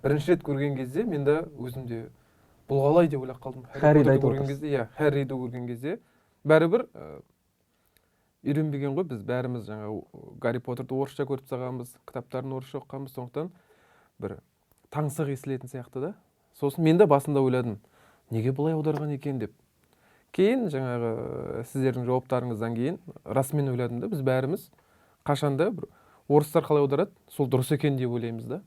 бірінші рет көрген кезде мен де өзімде бұл қалай деп ойлап қалдым. Харриді айтып көрген кезде, иә, Харриді көрген кезде бәрібір үйренбеген ғой, біз бәріміз жаңа Гарри Поттерді орысша көріп тастағанбыз, кітаптарын орысша оқығанбыз, сондықтан бір таңсық естілетін сияқты да. Сосын мен де басында ойладым, неге бұлай аударған екен деп. Кейін жаңағы сіздердің жауаптарыңыздан кейін расымен ойладым да, біз бәріміз қашанда бір орыстар қалай аударады, сол дұрыс екен деп ойлаймыз да.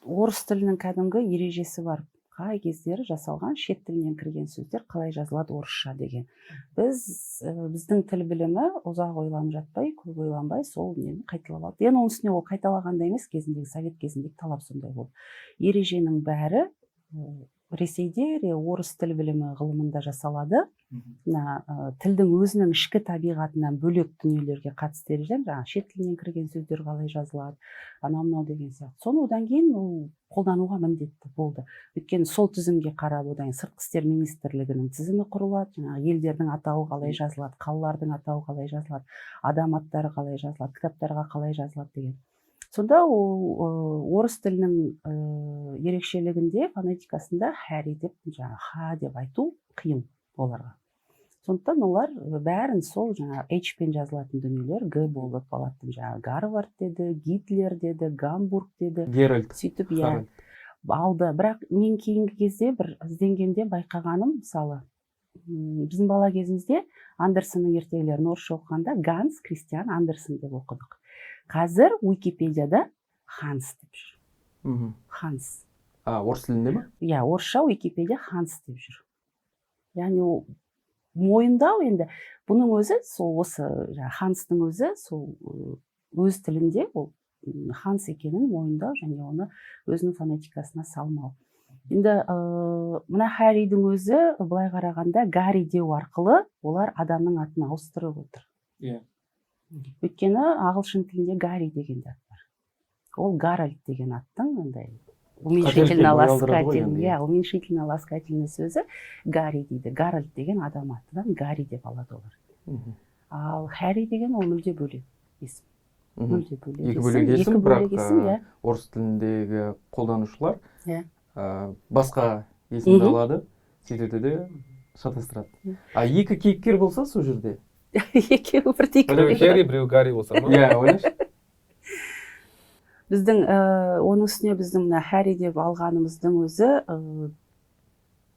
Орыс тілінің кәдімгі ережесі бар. Қай кездері жасалған шет тілінен кірген сөздер қалай жазылады орысша деген. Біздің тіл білімі ұзақ ойланып жатпай, көп ойланбай сол нені қайталап алды. Оның үстіне ол қайталағанда емес, кезіндегі совет кезіндегі талап сондай болды. Ереженің бәрі Ресейде орыс тіл білімі ғылымында жасалады. Тілдің өзінің ішкі табиғатынан бөлек дүниелерге қатысты ереже, шет тілінен кірген сөздер қалай жазылады, анау деген сияқты. Соны одан кейін ол қолдануға міндетті болды. Өйткені сол тізімге қарап, одан сыртқы істер министрлігінің тізімі құрылады, елдердің атауы қалай жазылады, қалалардың атауы қалай жазылады, адам аттары қалай жазылады, кітаптарға қалай жазылады деген. Сонда ол орыс тілінің ерекшелігінде, фонетикасында Харри деп, ха деп айту қиын оларға. Сондықтан олар бәрін сол H-пен жазылатын дүниелер, Г болып алатын, Гарвард деді, Гитлер деді, Гамбург деді. Геральт. Сөйтіп, алды. Бірақ мен кейінгі кезде бір ізденгенде байқағаным, мысалы, біздің бала кезімізде Андерсонның ертегілерін орысша оқығанда Ганс Кристиан Андерсон деп оқыдық. Қазір Уикипедияда Ханс деп жүр. Ханс. Орыс тілінде ме? Иә, орысша Уикипедия Ханс деп жүр. Яғни мойындау енді бұның өзі, осы Ханстың өзі, өз тілінде ол Ханс екенін мойындау және оны өзінің фонетикасына салмау. Енді мына Харридің өзі былай қарағанда Гарри деу арқылы олар адамның атын ауыстырып отыр. Иә. Өйткені ағылшын тілінде Гарри деген ат бар. Ол Гарольд деген аттың уменьшительно ласкательный сөзі Гарри дейді. Гарольд деген адам атынан Гарри деп алады олар. Ал Харри деген ол мүлде бөлек есім. Екі бөлек есім, бірақ орыс тіліндегі қолданушылар басқа есімді алады, сөйтеді де шатастырады. Екі кейіпкер болса сол жерде? Екеуі бірдей Харри, біреу Гарри болса ма? Иә, ойлашы. Біздің, оның үстіне біздің Харри деп алғанымыздың өзі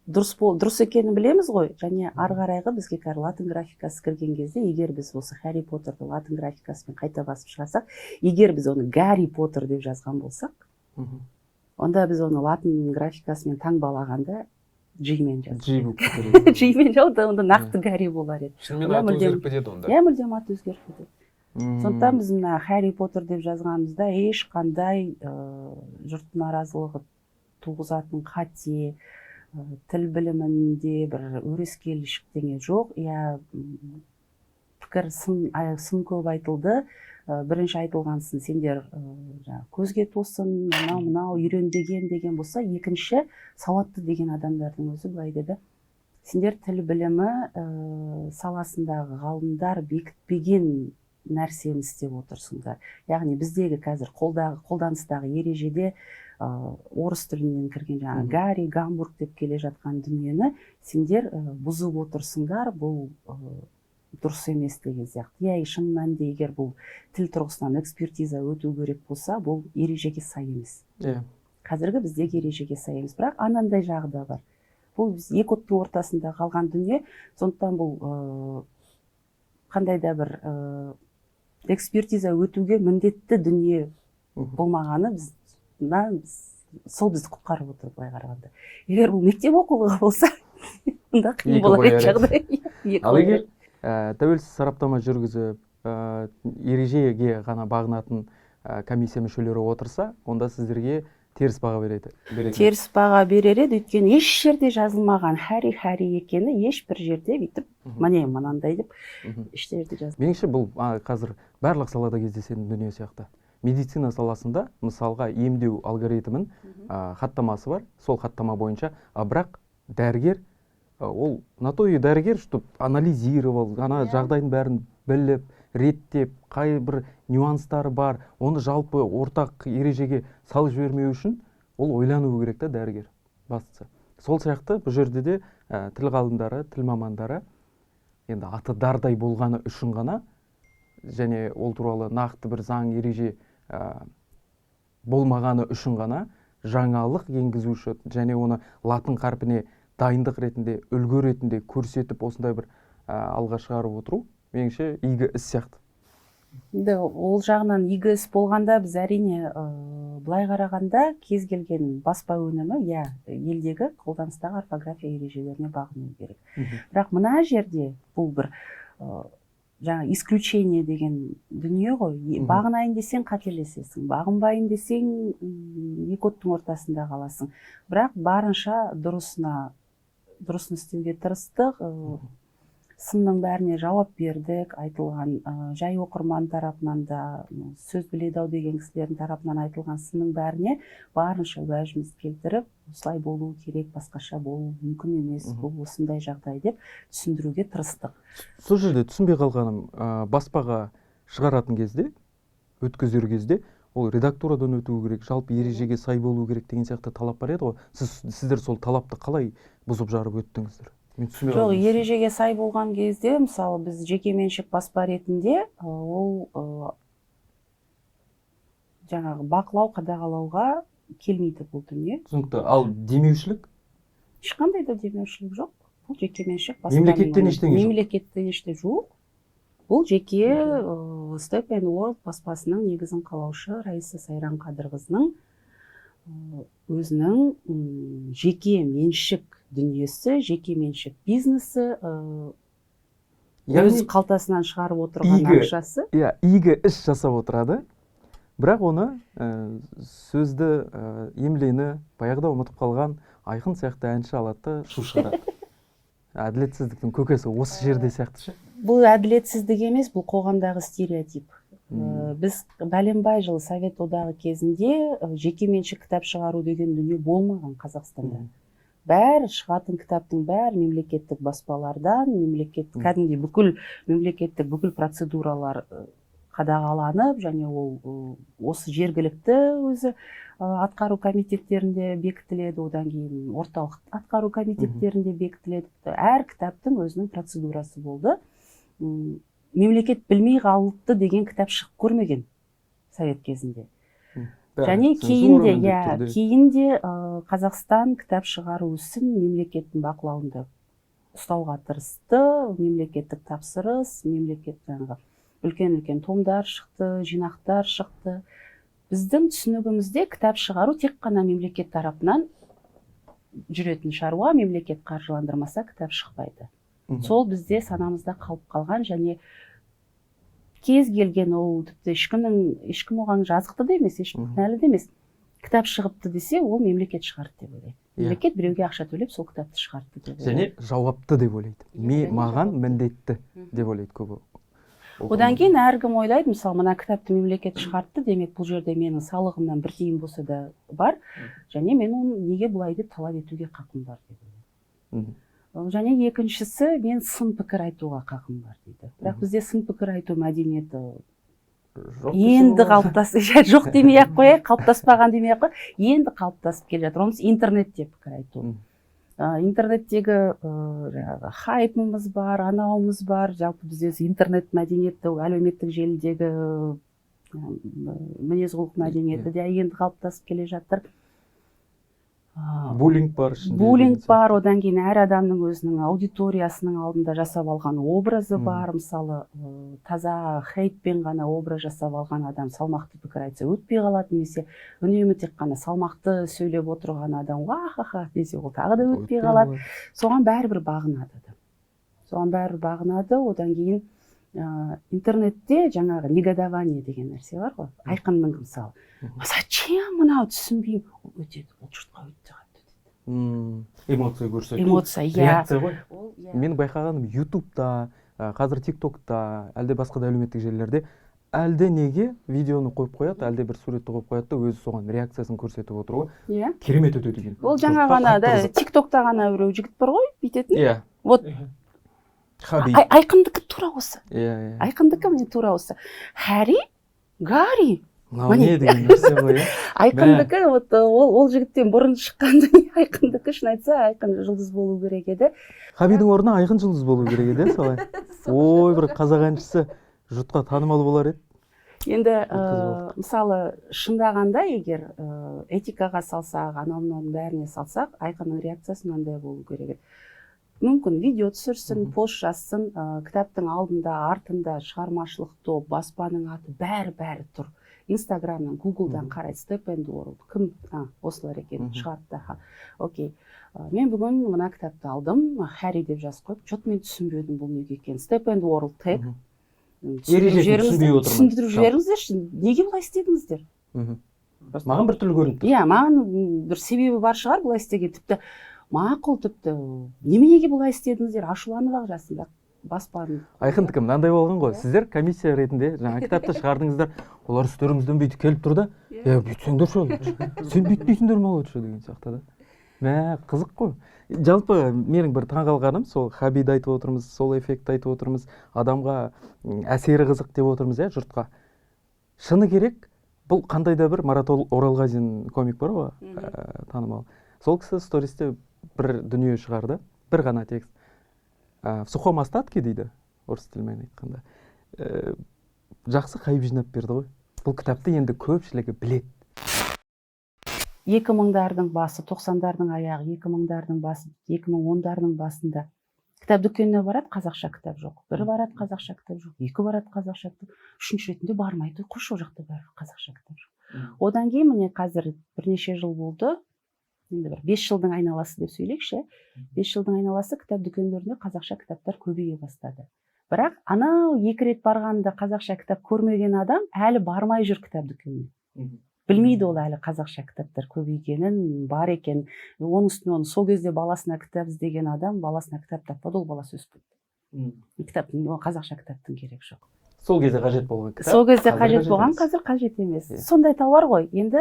дұрыс екенін білеміз ғой, және ары қарайғы бізге латын графикасы кірген кезде, егер біз осы Харри Поттерді латын графикасымен қайта басып шығарсақ, егер біз оны Гарри Поттер деп жазған болсақ, онда біз оны латын графикасымен таңбалағанда G-мен жазды. G-мен жазды, онда нақты Гарри болар еді. Шынымен аты өзгеріп кетеді онда. Иә, мүлдем аты өзгеріп кетеді. Сондықтан біз Харри Поттер деп жазғанымызда ешқандай жұрт наразылығы туғызатын қате, тіл білімінде бір өрескел ештеңе жоқ. Иә, пікір сын көп айтылды. Бірінші айтылған сын сендер көзге тосын, мынау үйренбеген деген болса, екінші сауатты деген адамдардың өзі былай деді. Сендер тіл білімі саласындағы ғалымдар бекітпеген нәрсені істеп отырсыңдар. Яғни біздегі қазір қолданыстағы ережеде орыс тілінен кірген Гарри, Гамбург деп келе жатқан дүниені сендер бұзып отырсыңдар, бұл дұрыс емес деген сияқты. Иә, шын мәнінде егер бұл тіл тұрғысынан экспертиза өту керек болса, бұл ережеге сай емес. Қазіргі біздегі ережеге сай емес, бірақ анандай жағы да бар. Бұл екі оттың ортасында қалған дүние, сондықтан бұл қандай да бір экспертиза өтуге міндетті дүние болмағаны сол бізді құтқарып отыр былай қарағанда. Егер бұл мектеп оқулығы болса, онда қиын болар еді жағдай. Ал егер тәуелсіз сараптама жүргізіп, ережеге ғана бағынатын комиссия мүшелері отырса, онда сіздерге теріс баға береді. Теріс баға берер еді, өйткені еш жерде жазылмаған Харри екені ешбір жерде бүйтіп, мынандай деп еш жерде жазылмаған. Меніңше бұл қазір барлық салада кездесетін дүние сияқты. Медицина саласында мысалға емдеу алгоритмін хаттамасы бар, сол хаттама бойынша, бірақ дәрігер ол на то и дәрігер, чтобы анализировал, жағдайдың бәрін біліп, реттеп, қай бір нюанстары бар, оны жалпы ортақ ережеге салып жібермеу үшін, ол ойлануы керек та дәрігер бастысы. Сол сияқты бұл жерде де тіл ғалымдары, тіл мамандары енді аты дардай болғаны үшін ғана және ол туралы нақты бір заң ереже болмағаны үшін ғана жаңалық енгізу үшін және оны латын қарпіне дайындық ретінде, үлгі ретінде көрсетіп осындай бір алға шығарып отыру меніңше игі іс сияқты. Ол жағынан игі іс болғанда біз әрине былай қарағанда кез келген баспа өнімі елдегі қолданыстағы орфография ережелеріне бағыну керек. Бірақ мына жерде бұл бір жаңа исключение деген дүние ғой. Бағынайын десең қателесесің, бағынбайын десең екі оттың ортасында қаласың. Бірақ барынша дұрысын істеуге тырыстық. Сынның бәріне жауап бердік, айтылған жай оқырман тарапынан да, сөз біледі-ау деген кісілердің тарапынан айтылған сынның бәріне барынша уәжімізді келтіріп, осылай болуы керек, басқаша болуы мүмкін емес, бұл осындай жағдай деп түсіндіруге тырыстық. Сол жерде түсінбей қалғаным, баспаға шығаратын кезде, өткізер кезде, ол редактурадан өтуі керек, жалпы ережеге сай болуы керек деген сияқты талап бар еді ғой. Сіздер сол талапты қалай бұзып жарып өттіңіздер? Жоқ, ережеге сай болған кезде, мысалы, біз жекеменшік баспа ретінде ол жаңағы бақылау, қадағалауға келмейді бұл дүние. Түсінікті. Ал демеушілік? Ешқандай да демеушілік жоқ. Бұл жекеменшік баспа. Мемлекеттен ештеңе жоқ? Мемлекеттен ештеңе жоқ. Бұл жеке Step and World баспасының негізін қалаушы Раиса Сайран Қадырқызының өзінің жеке меншік дүниесі, жеке меншік бизнесі, өз қалтасынан шығарып отырған ақшасы. Игі іс жасап отырады, бірақ оны сөзді емлені баяғыда ұмытып қалған Айқын сияқты әнші алады шу шығарады. Әділетсіздіктің көкесі осы жерде сияқты ше? Бұл әділетсіздік емес, бұл қоғамдағы стереотип. Біз бәленбай жылы Совет одағы кезінде жеке меншік кітап шығару деген дүние болмаған Қазақстанда. Бәрі шығатын кітаптың бәрі мемлекеттік баспалардан, кәдімгідей бүкіл мемлекеттік бүкіл процедуралар қадағаланып, және ол осы жергілікті өзі атқару комитеттерінде бекітіледі, одан кейін орталық атқару комитеттерінде бекітіледі. Әр кітаптың өзінің процедурасы болды. Мемлекет білмей қалыпты деген кітап шығып көрмеген Совет кезінде. Және кейінде Қазақстан кітап шығару ісін мемлекеттің бақылауында ұстауға тырысты, мемлекеттік тапсырыс, үлкен-үлкен томдар шықты, жинақтар шықты. Біздің түсінігімізде кітап шығару тек қана мемлекет тарапынан жүретін шаруа, мемлекет қаржыландырмаса кітап шықпайды. Сол бізде санамызда қалып қалған, және кез келген ол тіпті ешкім оған жазықты да емес, ешкім кінәлі де емес. Кітап шығыпты десе, ол мемлекет шығарды деп ойлайды. Мемлекет біреуге ақша төлеп, сол кітапты шығарды деп ойлайды. Және жауапты деп ойлайды. Маған міндетті деп ойлайды көбі. Одан кейін әркім ойлайды, мысалы, мына кітапты мемлекет шығарды, демек бұл жерде менің салығымнан бір тиын болса да бар, және мен оны неге бұлай деп талап етуге қақым бар деп ойлайды. Және екіншісі, мен сын пікір айтуға қақым бар дейді. Бірақ бізде сын пікір айту мәдениеті енді жоқ демей ақ қояйық, қалыптаспаған демей ақ қояйық, енді қалыптасып келе жатыр. Онысы интернетте пікір айту. Интернеттегі хайпымыз бар, анауымыз бар. Жалпы бізде интернет мәдениеті, әлеуметтік желідегі мінез-құлық мәдениеті де енді қалыптасып келе жатыр. Буллинг бар. Буллинг бар, одан кейін әр адамның өзінің аудиториясының алдында жасап алған образы бар. Мысалы, таза хейтпен ғана образ жасап алған адам салмақты пікір айтса өтпей қалады, немесе үнемі тек қана салмақты сөйлеп отырған адам ха-ха десе ол тағы да өтпей қалады. Соған бәрібір бағынады. Одан кейін интернетте жаңағы негодование деген нәрсе бар ғой. Айқынның мысалы, зачем мынау түсінбеймін, өтеді, ол жұртқа өтті қатты дейді. Эмоция көрсету. Эмоция, реакция ғой. Мен байқағаным ютубта, қазір тиктокта, әлде басқа да әлеуметтік желілерде әлде неге видеоны қойып қояды, әлде бір суретті қойып қояды да өзі соған реакциясын көрсетіп отыруы керемет өтеді екен. Ол жаңа ғана да тиктокта ғана біреу жігіт бар ғой, бүйтетін. Вот айқындікі тура осы. Айқындікі міне тура осы. Гарри мынау не деген нәрсе ғой, иә. Айқындікі вот ол жігіттен бұрын шыққанда Айқындікі шын айтса Айқын жұлдыз болу керек еді. Хабидің орнына Айқын жұлдыз болу керек еді, солай. Ой, бір қазақ әншісі жұртқа танымал болар еді. Енді мысалы шындағанда егер этикаға салсақ, анау бәріне салсақ, Айқынның реакциясы мынандай болу керек еді. Мүмкін видео түсірсін, пост жазсын, кітаптың алдында, артында шығармашылық топ, баспаның аты бәрі тұр. Инстаграмнан, Гуглдан қарайды, Step and World, кім осылар екен шығарды. Окей, мен бүгін мына кітапты алдым, Харри деп жазып қойып, жот мен түсінбедім бұл неге екен. Step and World тег. Түсіндіріп жіберіңіздерші, неге бұлай істедіңіздер? Маған бір түрлі көрініп тұр. Иә, маған бір себебі бар шығар бұлай істеген, тіпті мақұл, тіпті неменеге бұлай істедіңіздер, ашуланып ақ жасында баспаның. Айқындікі мынандай болған ғой, сіздер комиссия ретінде жаңа кітапты шығардыңыздар, олар үстеріңізден бүйтіп келіп тұрды, бүйтсеңдер ше, сен бүйтпейсіңдер ме олар ше деген сияқты да. Қызық қой. Жалпы менің бір таңғалғаным, сол Хабиді айтып отырмыз, сол эффектті айтып отырмыз, адамға әсері қызық деп отырмыз, жұртқа. Шыны керек, бұл қандай да бір Марат Оралғазин комик бар ғой, танымал. Сол кісі стористе бір дүние шығарды, бір ғана текст. В сухом остатке дейді, орыс тілімен айтқанда. Жақсы қайып жинап берді ғой. Бұл кітапты енді көпшілігі біледі. 2000-дардың басы, 90-дардың аяғы, 2000-дардың басы, 2010-дардың басында кітап дүкеніне барады, қазақша кітап жоқ. Бірі барады, қазақша кітап жоқ. Екі барады, қазақша кітап. Үшінші ретінде бармайды, қойшы ол жақта бәрі қазақша кітап жоқ. Одан кейін міне қазір бірнеше жыл болды. Енді бір 5 жылдың айналасы деп сөйлейікші. 5 жылдың айналасы кітап дүкендерінде қазақша кітаптар көбейе бастады. Бірақ анау 2 рет барғанда қазақша кітап көрмеген адам әлі бармай жүр кітап дүкеніне. Білмейді ол әлі қазақша кітаптар көбейгенін, бар екен. Оның үстіне оны сол кезде баласына кітап іздеген адам баласына кітап таппады, ол баласы өсіп кетті. Қазақша кітаптың керек жоқ. Сол кезде қажет болған кітап. Сол кезде қажет болған, қазір қажет емес. Сондай тауар ғой. Енді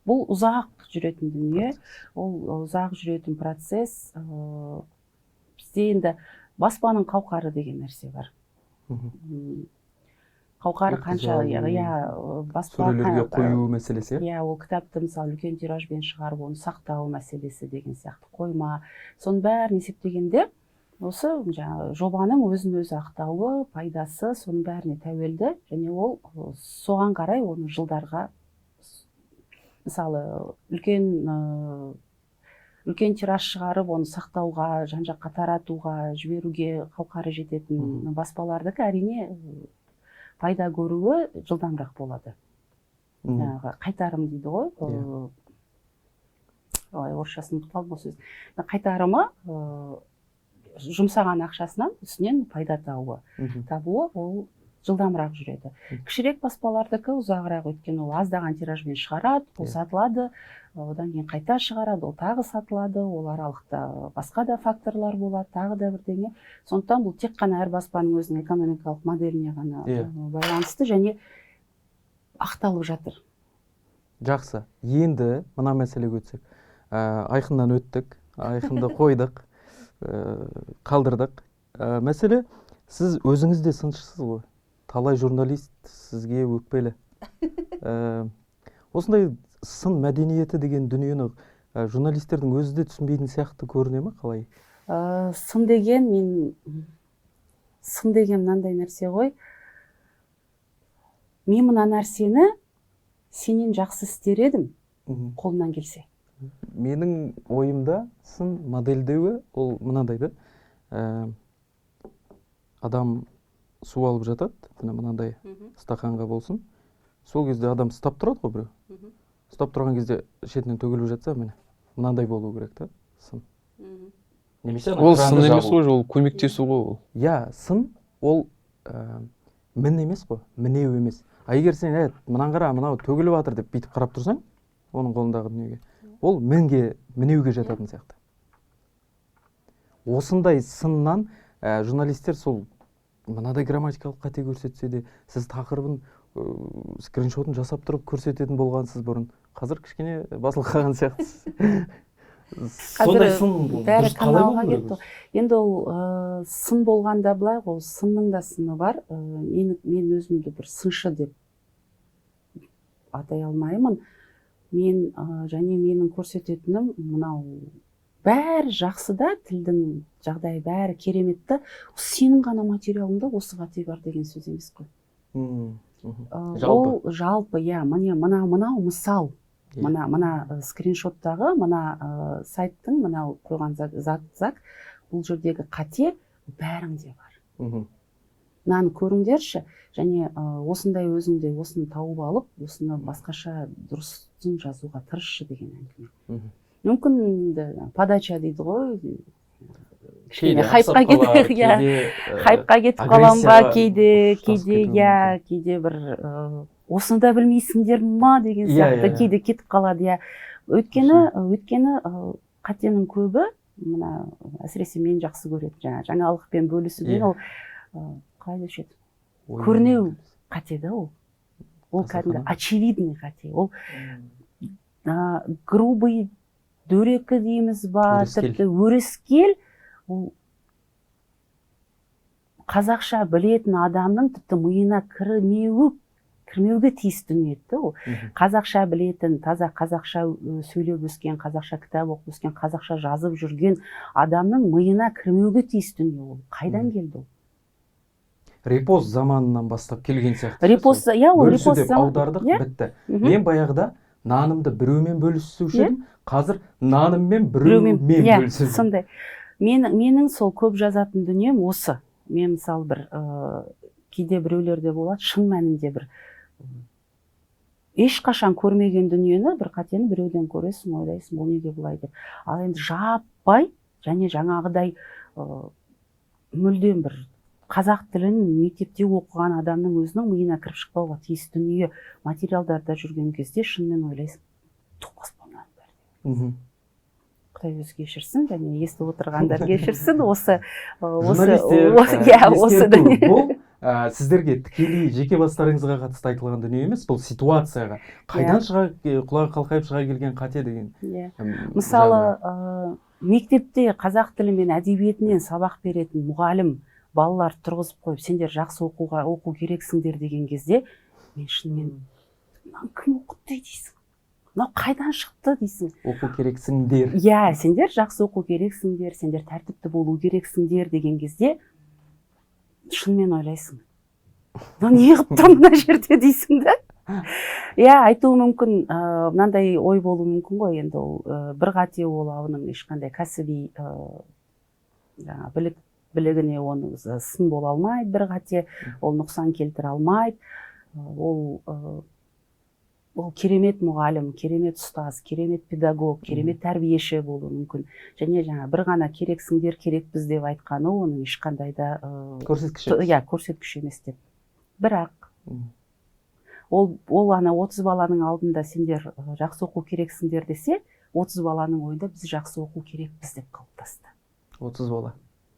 бұл ұзақ жүретін дүние, ол ұзақ жүретін процесс. Бізде енді баспаның қауқары деген нәрсе бар. Қауқары қанша, сөрелерге қою мәселесі. Ол кітапты мысалы үлкен тиражбен шығарып, оны сақтау мәселесі деген сияқты қойма. Соның бәрін есептегенде, осы жобаның өзін-өзі ақтауы, пайдасы, соның бәріне тәуелді, және ол соған қарай оны жылдарға, мысалы үлкен тираж шығарып, оны сақтауға, жан-жаққа таратуға, жіберуге қауқары жететін баспалардікі әрине пайда көруі жылдамырақ болады. Қайтарым дейді ғой. Орысшасын ұмытып қалдым осы сөз. Қайтарымы жұмсаған ақшасынан үстінен пайда табуы ол жылдамырақ жүреді. Кішірек баспалардікі ұзағырақ, өйткені ол аздаған тиражбен шығарады, ол сатылады, одан кейін қайта шығарады, ол тағы сатылады, ол аралықта басқа да факторлар болады, тағы да бірдеңе. Сондықтан бұл тек қана әр баспаның өзінің экономикалық моделіне ғана байланысты және ақталып жатыр. Жақсы. Енді мына мәселеге өтсек. Айқыннан өттік, Айқынды қойдық, қалдырдық. Мәселе, сіз өзіңіз де сыншысыз ғой. Талай журналист сізге өкпелі. Осындай сын мәдениеті деген дүниені журналистердің өзі де түсінбейтін сияқты көріне ме, қалай? Сын деген мынандай нәрсе ғой. Мен мына нәрсені сенен жақсы істер едім, қолымнан келсе. Менің ойымда сын модельдеуі ол мынандайды. Адам су алып жатады, мынандай стақанға болсын. Сол кезде адам ұстап тұрады ғой біреу. Ұстап тұрған кезде шетінен төгіліп жатса, мынандай болу керек та, сын. Ол сын емес ғой, ол көмектесу ғой ол. Иә, сын ол мін емес қой, мінеу емес. Егер сен мынан қара, мынау төгіліп жатыр деп бүйтіп қарап тұрсаң, оның қолындағы дүниеге, ол мінеуге жататын сияқты. Осындай сыннан журналистер сол мынадай грамматикалық қате көрсетсе де, сіз тақырыбын скриншотын жасап тұрып көрсететін болғансыз бұрын. Қазір кішкене басылып қалған сияқтысыз. Сондай сын бәрі каналға кетті. Енді ол сын болғанда былай ғой, сынның да сыны бар. Мен өзімді бір сыншы деп атай алмаймын. Мен және менің көрсететінім мынау бәрі жақсы да, тілдің жағдайы бәрі кереметті. Сенің ғана материалыңда осы қате бар деген сөз емес қой. Ол жалпы, міне мынау мысал. Мына скриншоттағы, мына сайттың мынау қойған зак, бұл жердегі қате бәріңде бар. Мынаны көріңдерші, және осындай өзіңде осыны тауып алып, осыны басқаша дұрысын жазуға тырысшы деген әңгіме. Мүмкін подача дейді ғой, хайпқа кетіп қалам ба, кейде бір осыны да білмейсіңдер ма деген сияқты кейде кетіп қалады. Өйткені қатенің көбі, мына әсіресе мен жақсы көретін жаңалықпен бөлісуден, ол қалай дешеді, көрінеу қате да ол. Ол кәдімгі очевидный қате. Ол грубый дөрекі дейміз ба, тіпті өрескел, ол қазақша білетін адамның тіпті миына кірмеуге тиіс дүние еді ол. Қазақша білетін, таза қазақша сөйлеп өскен, қазақша кітап оқып өскен, қазақша жазып жүрген адамның миына кірмеуге тиіс дүние ол. Қайдан келді ол? Репост заманынан бастап келген сияқты. Репост, ол репост деп аудардық, бітті. Мен баяғыда нанымды біреумен бөлісуші едім, қазір наныммен біреумен бөлісуші. Сондай. Менің сол көп жазатын дүнием осы. Мен мысалы бір кейде біреулерде болады, шын мәнінде бір ешқашан көрмеген дүниені, бір қатені біреуден көресің, ойлайсың, бұл неге бұлай деп. Ал енді жаппай, және жаңағыдай мүлдем бір қазақ тілін мектепте оқыған адамның өзінің миына кіріп шықпауға тиіс дүние материалдарда жүрген кезде шынымен ойлайсың, тоқпас болман бәрі. Құдай өзі кешірсін, және естіп отырғандар кешірсін. Осы дүние. Бұл сіздерге тікелей жеке бастарыңызға қатысты айтылған дүние емес, бұл ситуацияға қайдан құлағы қалқайып шыға келген қате деген. Мысалы, мектепте қазақ тілі мен әдебиетінен сабақ беретін мұғалім балалар тұрғызып қойып, сендер жақсы оқу керексіңдер деген кезде, мен шынымен, кім оқытты дейсің? Мынау қайдан шықты дейсің? Оқу керексіңдер. Сендер жақсы оқу керексіңдер, сендер тәртіпті болу керексіңдер деген кезде, шынымен ойлайсың. Не қылып тұр мына жерде дейсің да? Айтуы мүмкін, мынандай ой болуы мүмкін ғой, енді ол бір қате ол оның ешқандай кәсіби білігіне оның сын бола алмайды, бір қате ол нұқсан келтіре алмайды. Ол керемет мұғалім, керемет ұстаз, керемет педагог, керемет тәрбиеші болуы мүмкін. Және бір ғана керексіңдер, керекпіз деп айтқаны оның ешқандай да көрсеткіш емес деп. Бірақ ол ана 30 баланың алдында сендер жақсы оқу керексіңдер десе, 30 баланың ойында біз жақсы оқу керекпіз деп қалыптасты.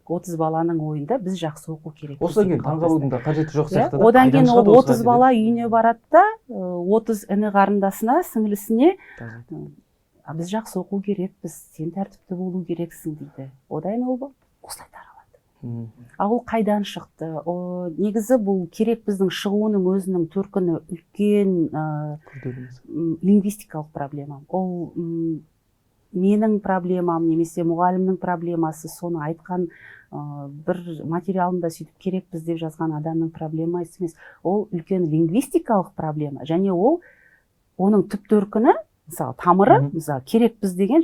30 баланың ойында біз жақсы оқу керекпіз. Осыдан кейін таңғалудың да қажеті жоқ сияқты. Одан кейін ол 30 бала үйіне барады да, 30 іні қарындасына, сіңлісіне, біз жақсы оқу керекпіз, сен тәртіпті болу керексің дейді. Одан ол осылай таралады. Ол қайдан шықты? Негізі бұл керек біздің шығуының өзінің төркіні үлкен лингвистикалық проблема. Ол менің проблемам, немесе мұғалімнің проблемасы, соны айтқан бір материалында сөйтіп керекпіз деп жазған адамның проблемасы емес. Ол үлкен лингвистикалық проблема, және ол оның түп төркіні, мысалы тамыры, мысалы керекпіз деген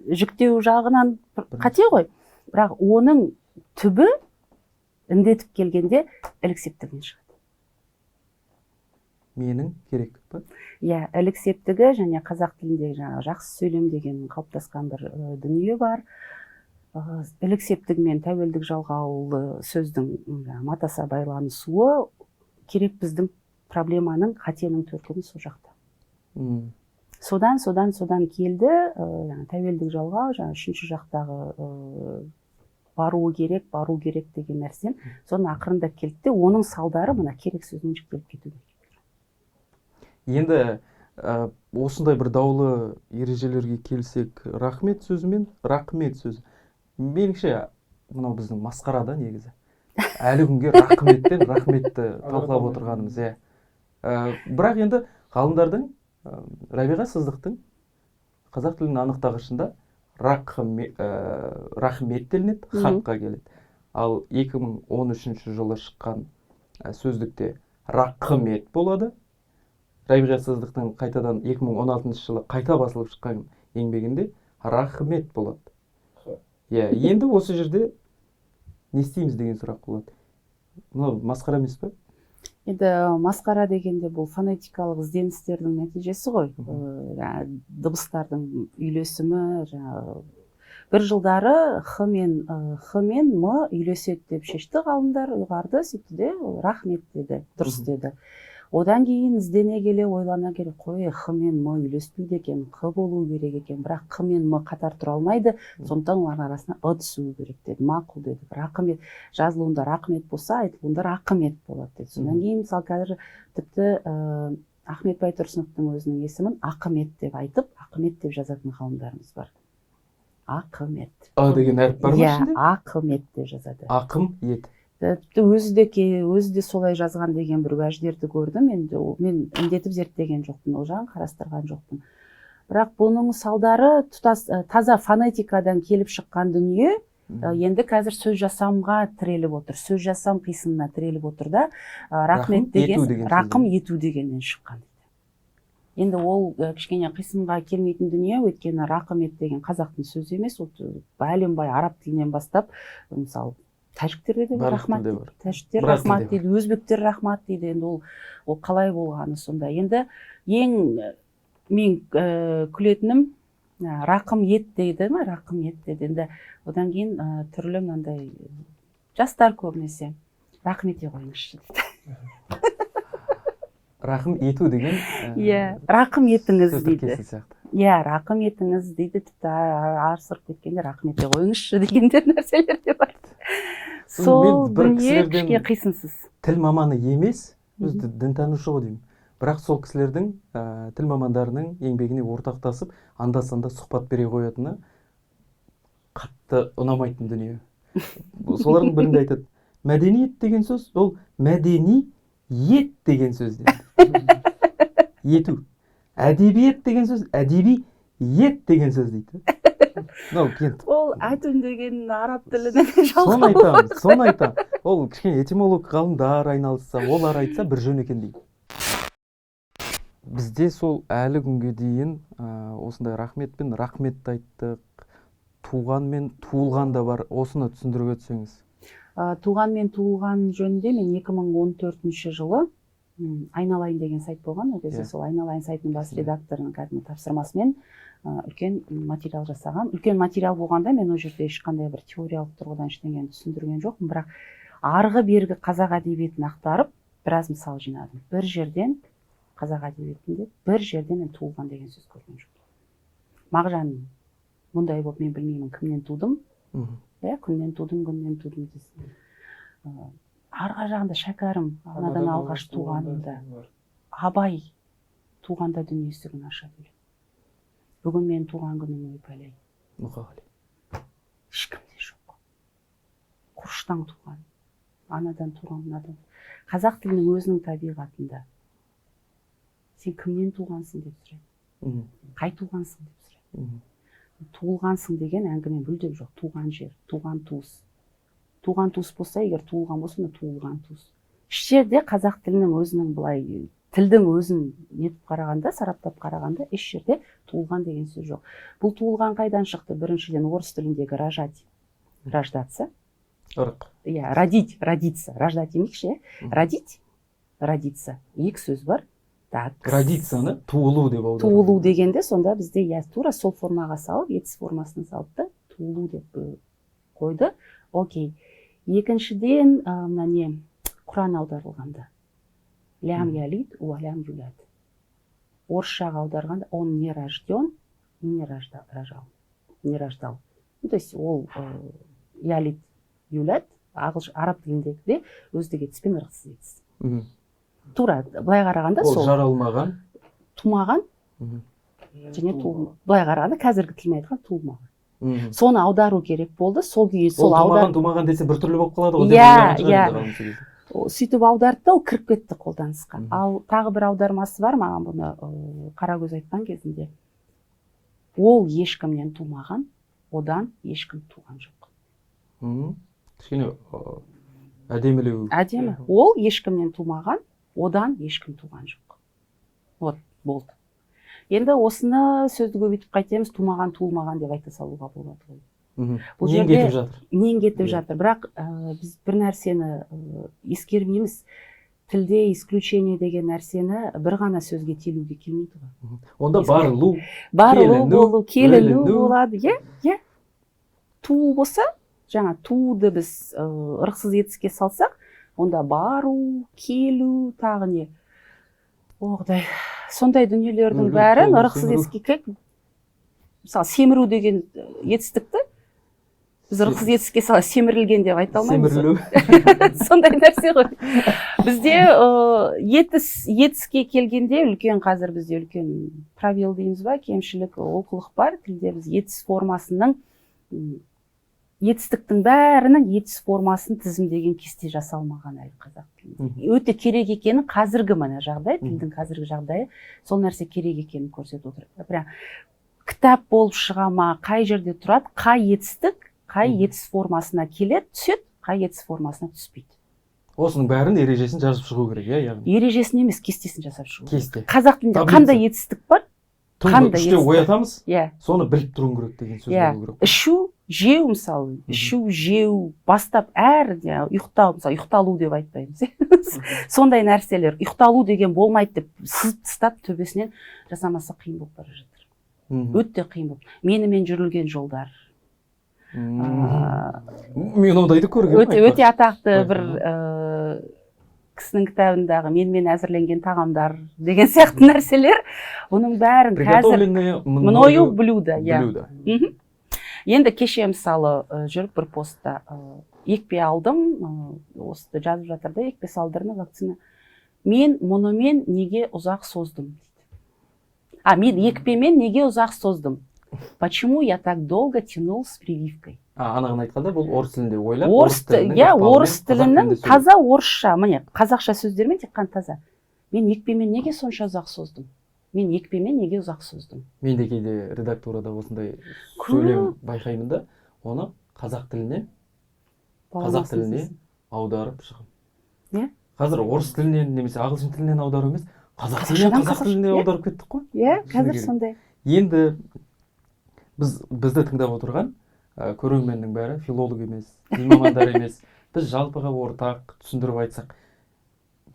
жіктеу жағынан қате ғой, бірақ оның түбі індетіп келгенде ілік септігінен шығады. Менің керек пе? Ілік септігі және қазақ тіліндегі жақсы сөйлем деген қалыптасқан бір дүние бар. Ілік септігі мен тәуелдік жалғаулы сөздің матаса байланысуы керек біздің проблеманың, қатенің төркіні сол жақта. Содан келді, тәуелдік жалғау, үшінші жақтағы бару керек деген нәрсен, соны ақырындап келді де, оның салдары мына керек сөздің жүктеліп кетуге. Енді осындай бір даулы ережелерге келсек, рахмет сөзі. Меніңше, мынау біздің масқарада негізі. Әлі күнге рахметті талқылап отырғанымыз. Бірақ енді ғалымдардың Рабиға Сыздықтың қазақ тілін анықтағышында рахмет делінеді, хаққа келеді. Ал 2013 жылы шыққан сөздікте рақымет болады. Рабиға Сыздықтың қайтадан 2016 жылы қайта басылып шыққан еңбегінде рахмет болады. Енді осы жерде не істейміз деген сұрақ болады. Мынау масқара емес пе? Енді масқара дегенде бұл фонетикалық ізденістердің нәтижесі ғой. Дыбыстардың үйлесімі, бір жылдары х мен м үйлеседі деп шешті ғалымдар, ұйғарды, сөйтті де рахмет деді, дұрыс деді. Одан кейін іздене келе, ойлана келе, қой, х мен м үйлеспейді екен, қ болу керек екен, бірақ қ мен м қатар тұра алмайды, сондықтан олардың арасына ы түсуі керек деді, мақұл деді. Рақымет жазылуында рақмет болса, айтылуында рақымет болады деді. Содан кейін мысалы қазір тіпті Ахмет Байтұрсыновтың өзінің есімін Ақымет деп айтып, Ақымет деп жазатын ғалымдарымыз бар. Ақымет. А деген әріп бар ма ішінде? Ақымет деп жазады. Ақым ет. Тіпті өзі де солай жазған деген бір уәждерді көрдім. Мен індетіп зерттеген жоқпын, ол жағын қарастырған жоқпын. Бірақ бұның салдары таза фонетикадан келіп шыққан дүние, енді қазір сөз жасамға тіреліп отыр. Сөз жасам қисынына тіреліп отыр да, рахмет деген, рақым ету дегеннен шыққан. Енді ол кішкене қисынға келмейтін дүние, өйткені рақымет деген қазақтың сөзі емес, ол бәленбай араб тілінен бастап, мысалы, тәжіктерде де рахмат дейді, тәжіктер рахмат дейді, өзбектер рахмат дейді. Енді ол қалай болғаны сонда. Енді ең мен күлетінім рақым ет дейді ма, рақым ет дейді. Енді одан кейін түрлі мынандай жастар көбінесе рахмет ете қойыңызшы дейді. Рақым ету деген рақым етіңіз дейді. Рақым етіңіз дейді, тіпті арсырып кеткенде рақым ете қойыңызшы дегендер нәрселер де бар. Сол дүние кішкене қисынсыз. Тіл маманы емес, өзі дінтанушы ғой деймін. Бірақ сол кісілердің тіл мамандарының еңбегіне ортақтасып, анда-санда сұхбат бере қоятыны қатты ұнамайтын дүние. Солардың бірінде айтады, мәдениет деген сөз, ол мәдени ет деген сөз дейді. Ету. Әдебиет деген сөз, әдеби ет деген сөз дейді. Ол әтун деген араб тілінен жалғау. Соны айтам. Ол кішкене этимолог ғалымдар айналысса, олар айтса бір жөн екен дейді. Бізде сол әлі күнге дейін осындай рахметпен рахметті айттық, туған мен туылған да бар. Осыны түсіндіруге түсеңіз. Туған мен туылған жөнінде мен 2014 жылы Айналайын деген сайт болған. Ол кезде сол Айналайын сайтының бас редакторының кәдімгі тапсырмасымен үлкен материал жасаған. Үлкен материал болғанда мен ол жерде ешқандай бір теориялық тұрғыдан ештеңені түсіндірген жоқпын, бірақ арғы бергі қазақ әдебиетін ақтарып, біраз мысал жинадым. Бір жерден қазақ әдебиетінде бір жерден мен туылған деген сөз көрген жоқпын. Мағжан мұндай болып мен білмеймін кімнен тудым. Күннен тудым дейсің. Арғы жағында Шәкәрім анадан алғаш туғанында, Абай туғанда дүние есігін аша біледі. Бүгін мен туған күнім өй-пәлей. Мұқағали. Ешкімде жоқ. Құрыштан туған, анадан туған, мынадан. Қазақ тілінің өзінің табиғатында сен кімнен туғансың деп сұрайды. Қай туғансың деп сұрайды. Туылғансың деген әңгіме мүлдем жоқ. Туған жер, туған туыс. Туған туыс болса, егер туылған болса, туылған туыс. Еш жерде қазақ тілінің өзінің былай тілдің өзін нетіп қарағанда, сараптап қарағанда, еш жерде туылған деген сөз жоқ. Бұл туылған қайдан шықты? Біріншіден орыс тіліндегі рожать, рождаться. Ырық. Родить, родиться. Рождать емекші, родить, родиться. Екі сөз бар. Родицаны туылу деп аударады. Туылу дегенде сонда бізде тура сол формаға салып, етіс формасына салып та туылу деп қойды. Окей. Екіншіден, Құран аударылғанда. Лям ялид, уа лям юлад. Орысшаға аударғанда, он не рожден, не рождал. Не рождал. То есть ол ялид, юлад, араб тіліндегі өздігі түспен ырғысыз етсіз. Тура, былай қарағанда сол. Ол жаралмаған. Тумаған. Және былай қарағанда қазіргі тілмен айтқан туылмаған. Соны аудару керек болды. Сол күйі сол аудар. Тумаған десе біртүрлі болып қалады ғой. сөйтіп аударды да ол кіріп кетті қолданысқа. Ал тағы бір аудармасы бар, маған бұны Қарагөз айтқан кезінде. Ол ешкімнен тумаған, одан ешкім туған жоқ. Кішкене әдемілеу. Әдемі. Ол ешкімнен тумаған, одан ешкім туған жоқ. Вот, болды. Енді осыны сөзді көбейтіп қайтеміз, тумаған, туылмаған деп айта салуға болады ғой. Нен кетіп жатыр? Нен кетіп жатыр. Бірақ біз бір нәрсені ескермейміз. Тілде исключение деген нәрсені бір ғана сөзге телуге келмейді ғой. Онда барылу, болу, келіну болады. Е? Туу болса, жаңа туды біз ырықсыз етіске салсақ, онда бару, келу, тағы не. Оғдай, сондай дүниелердің бәрін ырықсыз етіске, мысалы, семіру деген етістікті, біз ырықсыз етіске сала семірілген деп айта алмаймыз. Семірілу. Сондай нәрсе ғой. Бізде етіске келгенде қазір бізде үлкен пробел дейміз ба, кемшілік, олқылық бар. Тілде біз етіс формасының, етістіктің бәрінің етіс формасын тізімдеген кесте жасалмаған әлі қазақ тілінде. Өте керек екені қазіргі мына жағдай, тілдің қазіргі жағдайы, сол нәрсе керек екенін көрсетіп отыр. Прям кітап болып шыға ма, қай жерде тұрады, қай етістік, қай етіс формасына келеді, түседі, қай етіс формасына түспейді. Осының бәрін ережесін жазып шығу керек, яғни. Ережесін емес, кестесін жасап шығу. Кесте. Қазақ тілінде қандай етістік бар? Түнгі үште оятамыз, Иә. соны біліп тұруың керек деген сөз болу керек. Ішу, жеу мысалы, ішу, жеу, бастап әр ұйықтау, мысалы, ұйықталу деп айтпаймыз. Сондай нәрселер, ұйықталу деген болмайды деп сызып тастап төбесінен жасамаса қиын болып бара жатыр. Өте қиын болып. Менімен жүрілген жолдар. Мен ондайды көргенмін. Өте атақты бір кісінің кітабындағы менімен әзірленген тағамдар деген сияқты нәрселер, оның бәрін қазір мною блюдо. Енді кеше мысалы жүріп бір постта екпе алдым, осы жазып жатыр да, екпе салдырны, вакцина. Мен мұнымен неге ұзақ создым? Мен екпемен неге ұзақ создым? Почему я так долго тянул с прививкой? Анағын айтқанда бұл орыс тілінде ойлап, орыс тілінің таза орысша, міне, қазақша сөздермен тек қана таза. Мен екпемен неге сонша ұзақ создым? Мен екпемен неге ұзақ создым? Мен де кейде редакторада осындай сөйлем байқаймын да, оны қазақ тіліне аударып шығам. Не? Қазір орыс тілінен немесе ағылшын тілінен аудару емес, қазақ тіліне аударып кеттік қой. Иә, қазір сондай. Енді бізді тыңдап отырған көрерменнің бәрі филолог емес, тіл мамандар емес, біз жалпыға ортақ түсіндіріп айтсақ,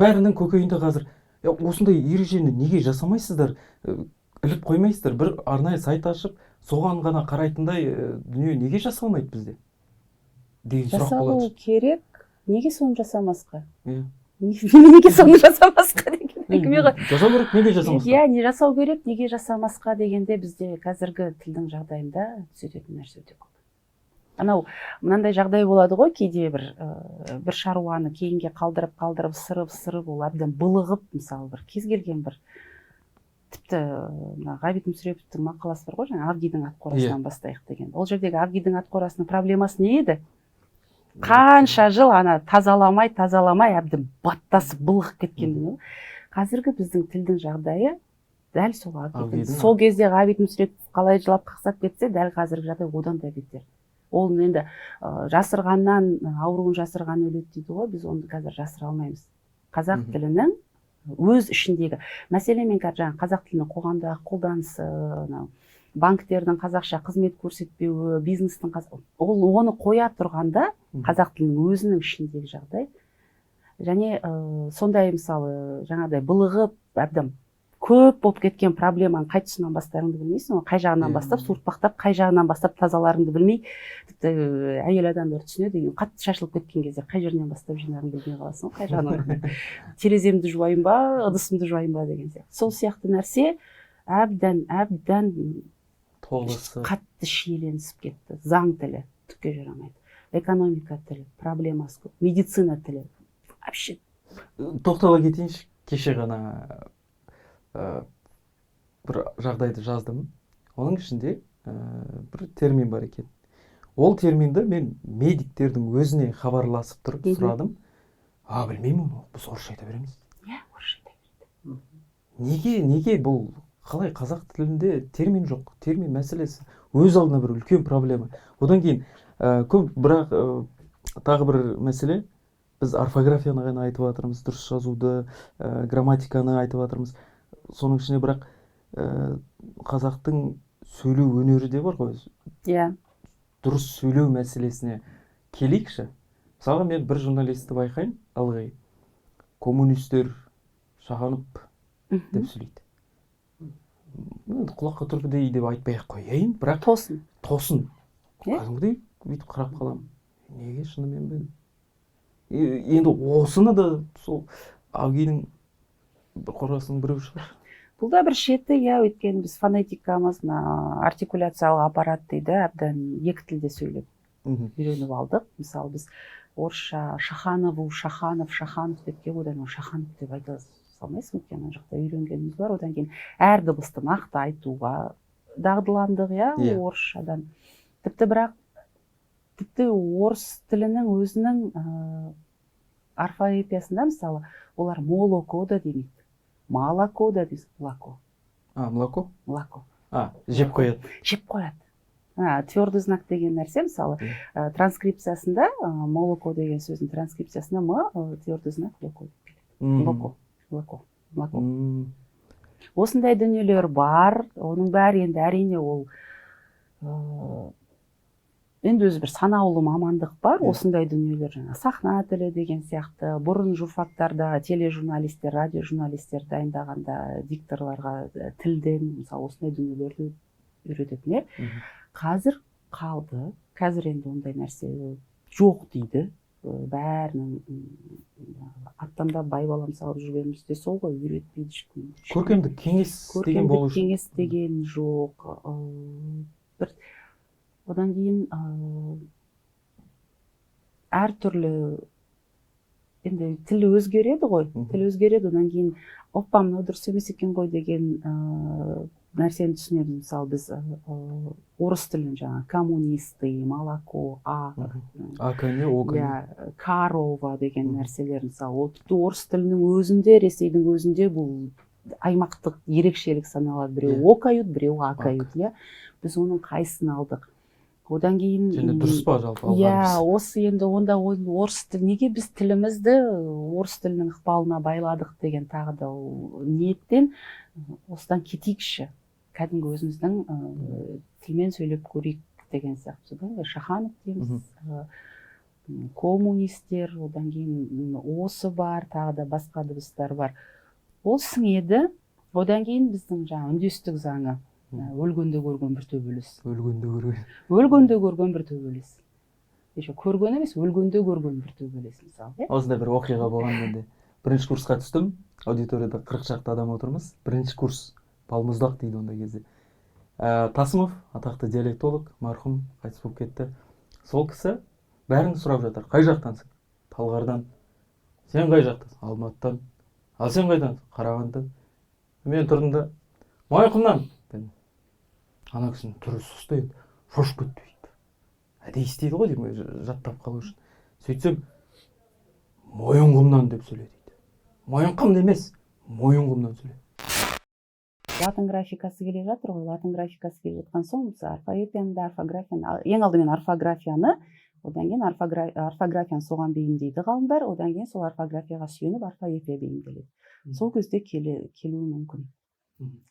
бәрінің көкейінде қазір осындай ережені неге жасамайсыздар, іліп қоймайсыздар, бір арнайы сайт ашып, соған ғана қарайтындай дүние неге жасалмайды бізде? Деген сұрақ болады. Жасалу керек, неге соны жасамасқа? Неге соны жасамасқа деген әңгіме ғой. Жасау керек, неге жасамасқа? Не жасау керек, неге жасамасқа дегенде бізде қазіргі тілдің жағдайында түсетін нәрсе өте көп. Анау мынандай жағдай болады ғой, кейде бір шаруаны кейінге қалдырып, сырып, ол әбден былығып, мысалы, бір кез келген бір тіпті Ғабит Мүсіреповтің мақаласы бар ғой, жаңа Авгийдің ат қорасынан бастайық деген. Ол жердегі Авгийдің ат қорасының проблемасы не еді? Қанша жыл тазаламай әбден баттасып былығып кеткен дүние. Қазіргі біздің тілдің жағдайы дәл сол Авгийдің. Сол кезде Ғабит Мүсірепов қалай жылап қақсап кетсе, дәл қазіргі жағдай одан да бетер. Ол енді жасырғаннан, ауруын жасырған өледі дейді ғой, біз оны қазір жасыра алмаймыз. Қазақ тілінің өз ішіндегі мәселе, мен қазақ тілінің қоғамдағы қолданысы, банктердің қазақша қызмет көрсетпеуі, бизнестің оны қоя тұрғанда қазақ тілінің өзінің ішіндегі жағдай. Және сондай, мысалы, жаңағыдай былығып, әбден көп болып кеткен проблеманы қай тұсынан бастарыңды білмейсің, қай жағынан бастап суыртпақтап, қай жағынан бастап тазаларыңды білмей, тіпті әйел адамдар түсінеді, қатты шашылып кеткен кезде қай жерінен бастап жинарыңды білмей қаласың, қай жағынан тереземді жуайын ба, ыдысымды жуайын ба деген сияқты. Сол сияқты нәрсе әбден қатты шиеленісіп кетті. Заң тілі түкке жарамайды, экономика тілі проблемасы көп, медицина тілі вообще. Тоқтала кетейінші, кеше ғана бір жағдайды жаздым. Оның ішінде бір термин бар екен. Ол терминді мен медиктердің өзіне хабарласып тұрып сұрадым. білмеймін оны, біз орысша айта береміз. Иә, орысша айта береді. Неге бұл қалай қазақ тілінде термин жоқ, термин мәселесі өз алдына бір үлкен проблема. Одан кейін көп, бірақ тағы бір мәселе, біз орфографияны ғана айтып жатырмыз, дұрыс жазуды, грамматиканы айтып жатырмыз. Соның ішіне бірақ қазақтың сөйлеу өнері де бар ғой. Иә. Дұрыс сөйлеу мәселесіне келейікші. Мысалға мен бір журналистті байқаймын, ылғи коммунистер шағанып деп сөйлейді. Енді құлаққа түрпідей деп айтпай-ақ қояйын, бірақ тосын. Кәдімгідей бүйтіп қарап қаламын. Неге шынымен ben? Енді осыны да сол Агидің бір қорасының біреу шығар. Бұл да бір шеті, иә, өйткені біз фонетикамыз, артикуляциялық аппарат дейді, әбден екі тілде сөйлеп үйреніп алдық. Мысалы біз орысша Шаханову, Шаханов деп келіп, одан Шаханов деп айта салмайсың, өйткені ана жақта үйренгеніміз бар. Одан кейін әр дыбысты нақты айтуға дағдыландық, иә, орысшадан. Тіпті орыс тілінің өзінің орфоэпиясында, мысалы, олар молоко да демейді. Молоко да дейсің, молоко. Молоко? Молоко. Жеп қояды. Жеп қояды. Твердый знак деген нәрсе, мысалы, транскрипциясында, молоко деген сөздің транскрипциясында твердый знак молоко деп келеді. Молоко. Осындай дүниелер бар, оның бәрі енді әрине ол енді өзі бір санаулы мамандық бар, осындай дүниелер, жаңа сахна тілі деген сияқты, бұрын журфактарда тележурналистер, радиожурналистер дайындағанда дикторларға тілден, мысалы, осындай дүниелерді үйрететін. Қазір қалды, қазір енді ондай нәрсе жоқ дейді, бәрінің аттанда байбалам салып жүргеніміз де сол ғой, үйретпейді ешкім. Көркемдік кеңес деген болушы. Көркемдік кеңес деген жоқ. Одан кейін әртүрлі енді тіл өзгереді ғой, одан кейін оппа, мынау дұрыс емес екен ғой деген нәрсені түсінеміз. Мысалы, біз орыс тілін жаңа коммунисты, молоко, карова деген нәрселер, мысалы, орыс тілінің өзінде, Ресейдің өзінде бұл аймақтық ерекшелік саналады. Біреу окают, біреу акают. Біз оның қайсысын алдық. Одан кейін және дұрыс па жалпы алғанымыз? Иә, осы енді онда орыс тіл, неге біз тілімізді орыс тілінің ықпалына байладық деген тағы да ниеттен осыдан кетейікші. Кәдімгі өзіміздің тілмен сөйлеп көрейік деген сияқты. Шаханов дейміз, коммунистер, одан кейін осы бар, тағы да басқа дыбыстар бар. Ол сіңеді, одан кейін біздің жаңа үндестік заңы. Өлгенде көрген бір төбелес. Өлгенде көрген бір төбелес. Көрген емес, өлгенде көрген бір төбелес, мысалы. Осындай бір оқиға болған менде. Бірінші курсқа түстім, аудиторияда 40 шақты адам отырмыз. Бірінші курс, балмұздақ дейді ондай кезде. Тасымов, атақты диалектолог, марқұм, қайтыс болып кетті. Сол кісі бәрін сұрап жатыр. Қай жақтансың? Талғардан. Сен қай жақтансың? Алматыдан. Ал сен қайдансың? Қарағандыдан. Мен тұрдым да, Майқұмнан. Ана кісінің түрі сұсты енді, шошып кетті дейді. Әдей істейді ғой деймін, жаттап қалу үшін. Сөйтсем, Мойынқұмнан деп сөйледі дейді. Мойынқұм емес, Мойынқұмнан сөйледі. Латын графикасы келе жатыр ғой, латын графикасы келе жатқан соң, орфоэпияны да, орфографияны, ең алдымен орфографияны, одан кейін орфографияны соған бейімдейді ғалымдар, одан кейін сол орфографияға сүйеніп орфоэпия бейімделеді. Сол кезде келуі мүмкін.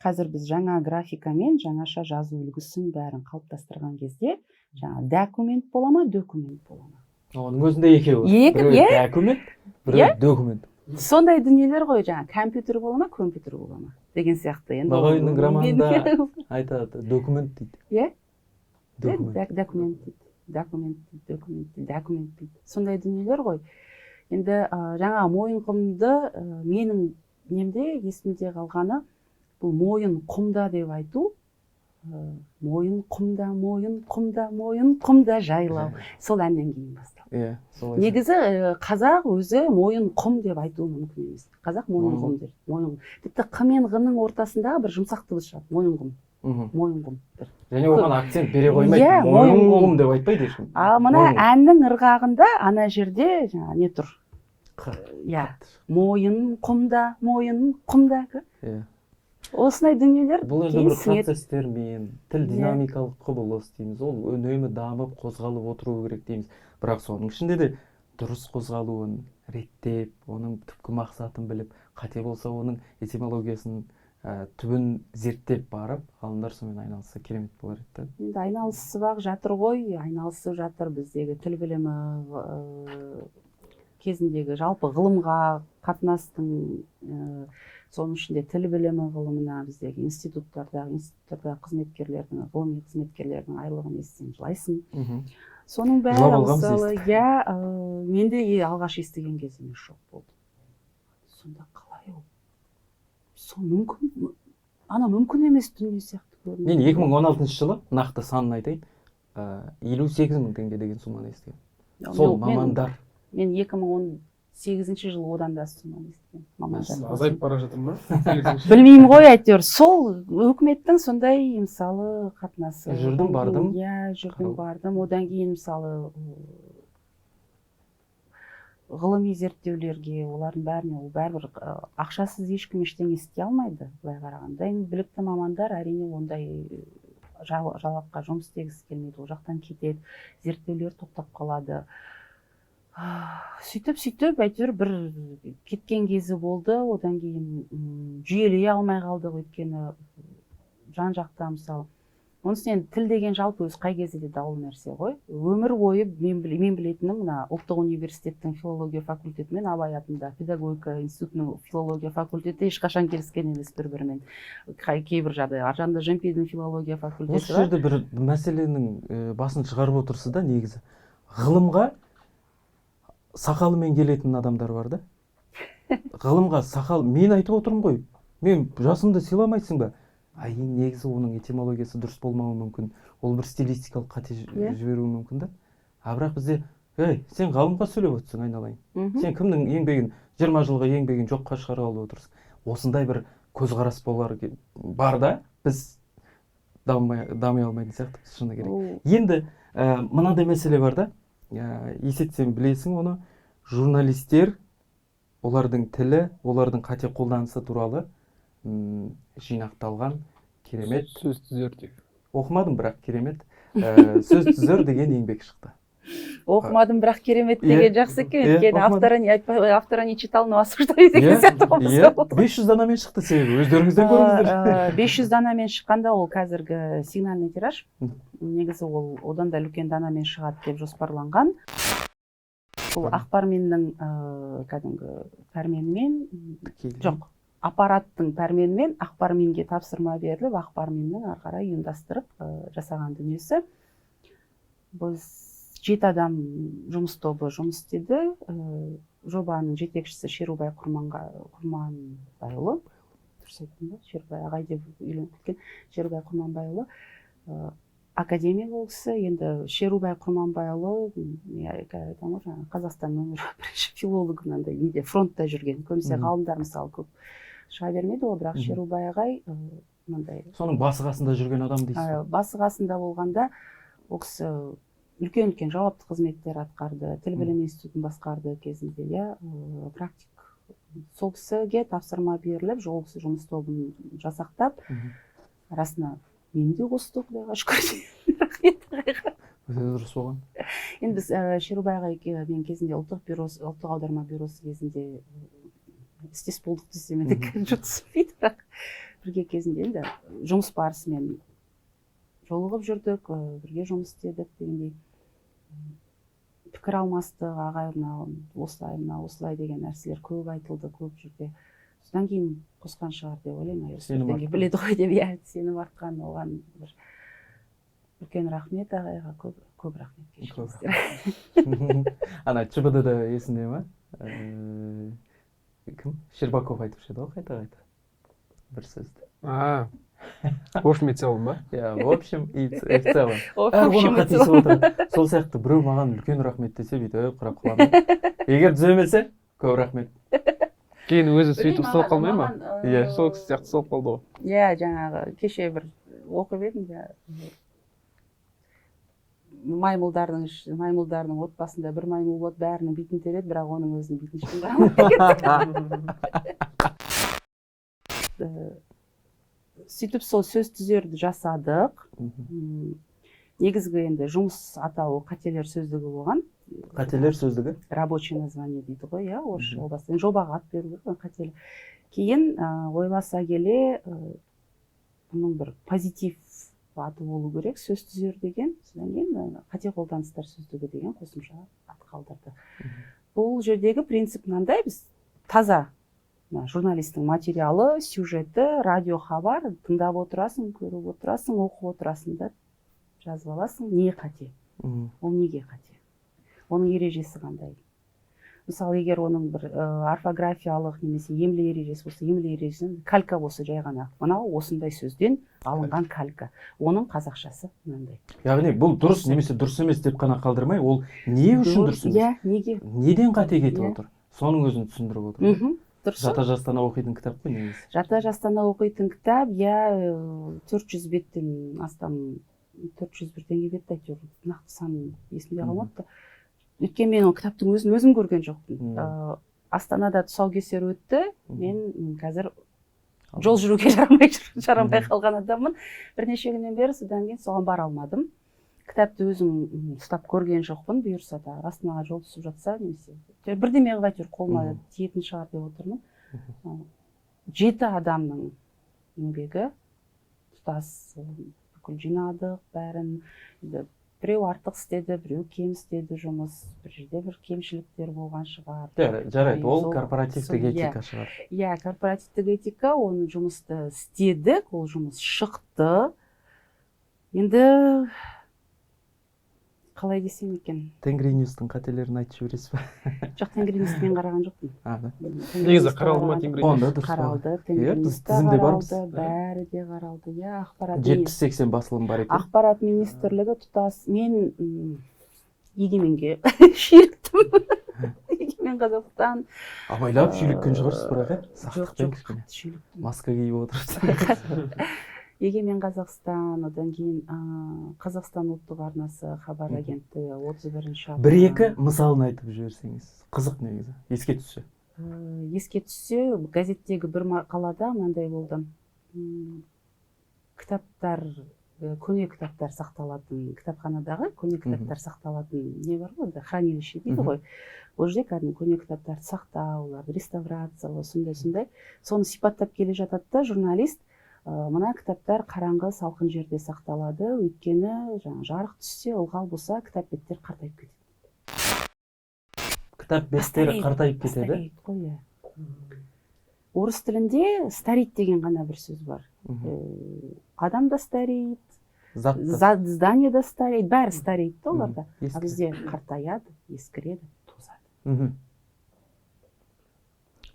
Қазір біз жаңа графикамен жаңаша жазу үлгісін бәрін қалыптастырған кезде жаңа документ бола ма, документ бола ма? Оның өзінде екеуі. Біреуі документ, біреуі документ. Сондай дүниелер ғой, жаңа компьютер бола ма, компьютер бола ма деген сияқты. Бағайының романында айтады, документ дейді. Иә? Документ дейді. Сондай дүниелер ғой. Енді жаңа Мойынқұмды менің немде есімде қалғаны бұл мойын құмда деп айту, мойын құмда жайлау. Сол әннен кейін басталды. Негізі қазақ өзі мойын құм деп айтуы мүмкін емес. Қазақ мойын құм дейді. Тіпті қ мен ғ-ның ортасындағы бір жұмсақ дыбыс шығады. Мойын құм. Және оған акцент бере қоймайды. Мойын құм деп айтпайды ешкім. Ал мына әннің ырғағында ана жерде не тұр? иә мойын құмда иә осындай дүниелер бұл жерде кейін бір сіңеді. процесстермен тіл динамикалық құбылыс дейміз, ол үнемі дамып қозғалып отыру керек дейміз, бірақ соның ішінде де дұрыс қозғалуын реттеп, оның түпкі мақсатын біліп, қате болса оның этимологиясын түбін зерттеп барып, ғалымдар сонымен айналысса керемет болар еді. Енді айналысып жатыр ғой, айналысып жатыр біздегі тіл білімі кезіндегі жалпы ғылымға қатынастың соның ішінде тіл білімі ғылымына біздегі институттарда қызметкерлердің, ғылыми қызметкерлердің айлығын естісең жылайсың. Соның бәрі мысалы, мен де алғаш естіген кезім шок болды. Сонда қалай ол? Сол мүмкін, мүмкін емес дүние сияқты көрінеді. Мен 2016 жылы нақты санын айтайын, 58 мың теңге деген сумманы естіген. Сол мамандар. Мен 2018 жылы одан да сумманы естіген. Азайып бара жатыр ма? Білмеймін ғой, әйтеуір сол үкіметтің сондай мысалы қатынасы. Жүрдім бардым. Иә, жүрдім бардым. Одан кейін мысалы ғылыми зерттеулерге, олардың бәріне ол бәрібір ақшасыз ешкім ештеңе істей алмайды, былай қарағанда. Білікті мамандар әрине ондай жалаққа жұмыс істегісі келмейді, ол жақтан кетеді, зерттеулер тоқтап қалады. Сөйтіп әйтеуір бір кеткен кезі болды, одан кейін жүйелей алмай қалдық, өйткені жан жақта мысалы онысы тіл деген жалпы өз қай кезде де даулы нәрсе ғой. Өмір бойы мен білетінім мына ұлттық университеттің филология факультеті мен Абай атында педагогика институтының филология факультеті ешқашан келіскен емес бір-бірімен. Кейбір жағдай Аржанда Жемпейдің филология факультеті бар. Осы жерде бір мәселенің басын шығарып отырсыз да, негізі. Ғылымға сақалымен келетін адамдар бар да. Ғылымға сақал, мен айтып отырмын ғой, мен жасымды сыйламайсың ба? Негізі оның этимологиясы дұрыс болмауы мүмкін. Ол бір стилистикалық қате жіберуі мүмкін да. Бірақ бізде, сен ғалымға сөйлеп отырсың, айналайын. Сен кімнің еңбегін, 20 жылғы еңбегін жоққа шығарып отырсың. Осындай бір көзқарас бар да, біз дамай алмайтын сияқты, шыны керек. Енді мынандай мәселе бар да, есетсем білесің оны, журналистер, олардың тілі, олардың қате қолданысы туралы жинақталған керемет сөз түзер деп. Оқымадым, бірақ керемет сөз түзер деген еңбек шықты. Оқымадым, бірақ керемет деген жақсы екен. Өйткені автора не читал, но осуждаю деген сияқты болса. 500 данамен шықты, себебі өздеріңізден көріңіздер. 500 данамен шыққанда ол қазіргі сигнальный тираж. Негізі ол одан да үлкен данамен шығады деп жоспарланған. Бұл ақпарменнің кәдімгі пәрменмен жоқ. Аппараттың пәрменімен ақпарменге тапсырма беріліп, ақпарменнің ары қарай ұйымдастырып жасаған дүниесі. Біз 7 адам жұмыс тобы жұмыс істеді. Жобаның жетекшісі Шерубай Құрманбайұлы. Дұрыс айттым ба? Шерубай ағай деп үйленіп кеткен Шерубай Құрманбайұлы. Академик ол кісі. Енді Шерубай Құрманбайұлы Қазақстанның бірінші филологы, мынандай фронтта жүрген. Көбінесе ғалымдар мысалы көп шыға бермейді ғой, бірақ Шерубай ағай мынандай. Соның басы қасында жүрген адам дейсіз. Басы қасында болғанда ол кісі үлкен жауапты қызметтер атқарды, тіл білім институтын басқарды кезінде, практик. Сол кісіге тапсырма беріліп, ол кісі жұмыс тобын жасақтап, арасына мен де қосты, құдайға шүкір. Рахмет. Дұрыс болған. Енді біз Шерубай ағай мен кезінде ұлттық аударма бюросы кезінде істес болдық десем жұтыспайды, бірақ бірге кезінде енді жұмыс барысымен жолығып жүрдік, бірге жұмыс істедік дегендей. Пікір алмастық, ағай осылай деген нәрселер көп айтылды, көп жерде. Содан кейін қосқан шығар деп ойлаймын. Біледі ғой деп, сенім артқан, оған бір үлкен рахмет ағайға, көп рахмет кешіріңіздер. Ана ЧБД-да есінде ма? Кім? Щербаков айтып еді ғой, қайта бір сөзді. В общем и целом ба? В общем и в целом. Оны қатесіп отырады. Сол сияқты біреу маған үлкен рахмет десе, бүйтіп қарап қаламын. Егер түземесе, көп рахмет. Кейін өзі сөйтіп ұсталып қалмай ма? Сол кісі сияқты ұсталып қалды ғой. Жаңағы кеше бір оқып едім, маймылдардың отбасында бір маймыл болады, бәрінің бетін тереді, бірақ оның өзінің бетін ешкім қарамайды. Сөйтіп сол сөз түзерді жасадық. Негізгі енді жұмыс атауы қателер сөздігі болған. Қателер сөздігі? Рабочий название дейді ғой, иә, орысша ол баста. Жобаға ат беру керек, қателер. Кейін ойласа келе, бұның бір позитив аты болу керек, сөз түзер деген, содан кейін қате қолданыстар сөздігі деген қосымша ат қалдырды. Бұл жердегі принцип мынандай, біз таза журналистің материалы, сюжеті, радио хабар, тыңдап отырасың, көріп отырасың, оқып отырасың да жазып аласың, не қате, ол неге қате, оның ережесі қандай. Мысалы, егер оның бір орфографиялық немесе емле ережесі болса, емле ережесін калька болса жай ғана, мынау осындай сөзден алынған калька, оның қазақшасы мынандай. Яғни бұл дұрыс немесе дұрыс емес деп қана қалдырмай, ол не үшін дұрыс емес? Иә, неге? Неден қате кетіп отыр? Соның өзін түсіндіріп отыр. Жата жастана оқитын кітап қой негізі. Жата жастана оқитын кітап, иә, 400 беттен астам, 400 бірдеңе бет әйтеуір, нақты санын есімде қалмапты. Өйткені мен ол кітаптың өзін көрген жоқпын. Астанада тұсаукесер өтті, мен қазір жол жүруге жарамай қалған адаммын. Бірнеше күннен бері содан кейін соған бара алмадым. Кітапты өзім ұстап көрген жоқпын, бұйырса да Астанаға жол түсіп жатса, немесе бірдеме қылып әйтеуір қолыма тиетін шығар деп отырмын. 7 адамның еңбегі, тұтас бүкіл жинадық бәрін. Біреу артық істеді, біреу кем істеді жұмыс, бір жерде бір кемшіліктер болған шығар. Жарайды, ол корпоративтік этика шығар. Иә, корпоративтік этика, оны жұмысты істедік, ол жұмыс шықты. Енді қалай десем екен? Тенгриньюстың қателерін айтып жібересіз ба? Жоқ, Тенгриньюсты мен қараған жоқпын. Негізі қаралды ма Тенгриньюст? Қаралды, Тенгриньюст қаралды, бәрі де қаралды. Иә, ақпарат 70-80 басылым бар екен. Ақпарат министрлігі тұтас, мен егеменге шүйіріктім. Егемен Қазақстан. Абайлап шүйіріккен шығарсыз бірақ, сақтықпен кішкене. Шүйіріктім. Маска киіп отырсыз. Егемен Қазақстан, одан кейін Қазақстан ұлттық арнасы хабар агенттігі 31-ші апта. Бір-екі мысалын айтып жіберсеңіз. Қызық негізі, еске түссе. Еске түссе, газеттегі бір мақалада мынандай болды. Кітаптар, көне кітаптар сақталатын, кітапханадағы көне кітаптар сақталатын не бар ғой, хранилище дейді ғой. Ол жерде кәдімгі көне кітаптарды сақтау, оларды реставрациялау, сондай. Соны сипаттап келе жатады да журналист, мына кітаптар қараңғы салқын жерде сақталады, өйткені жарық түссе, ылғал болса, кітап беттер қартайып кетеді. Кітап беттер қартайып кетеді? Стареет қой. Орыс тілінде старит деген ғана бір сөз бар. Адам да стареет, здание да стареет, бәрі стареет та оларда. А бізде қартаяды, ескіреді, тозады.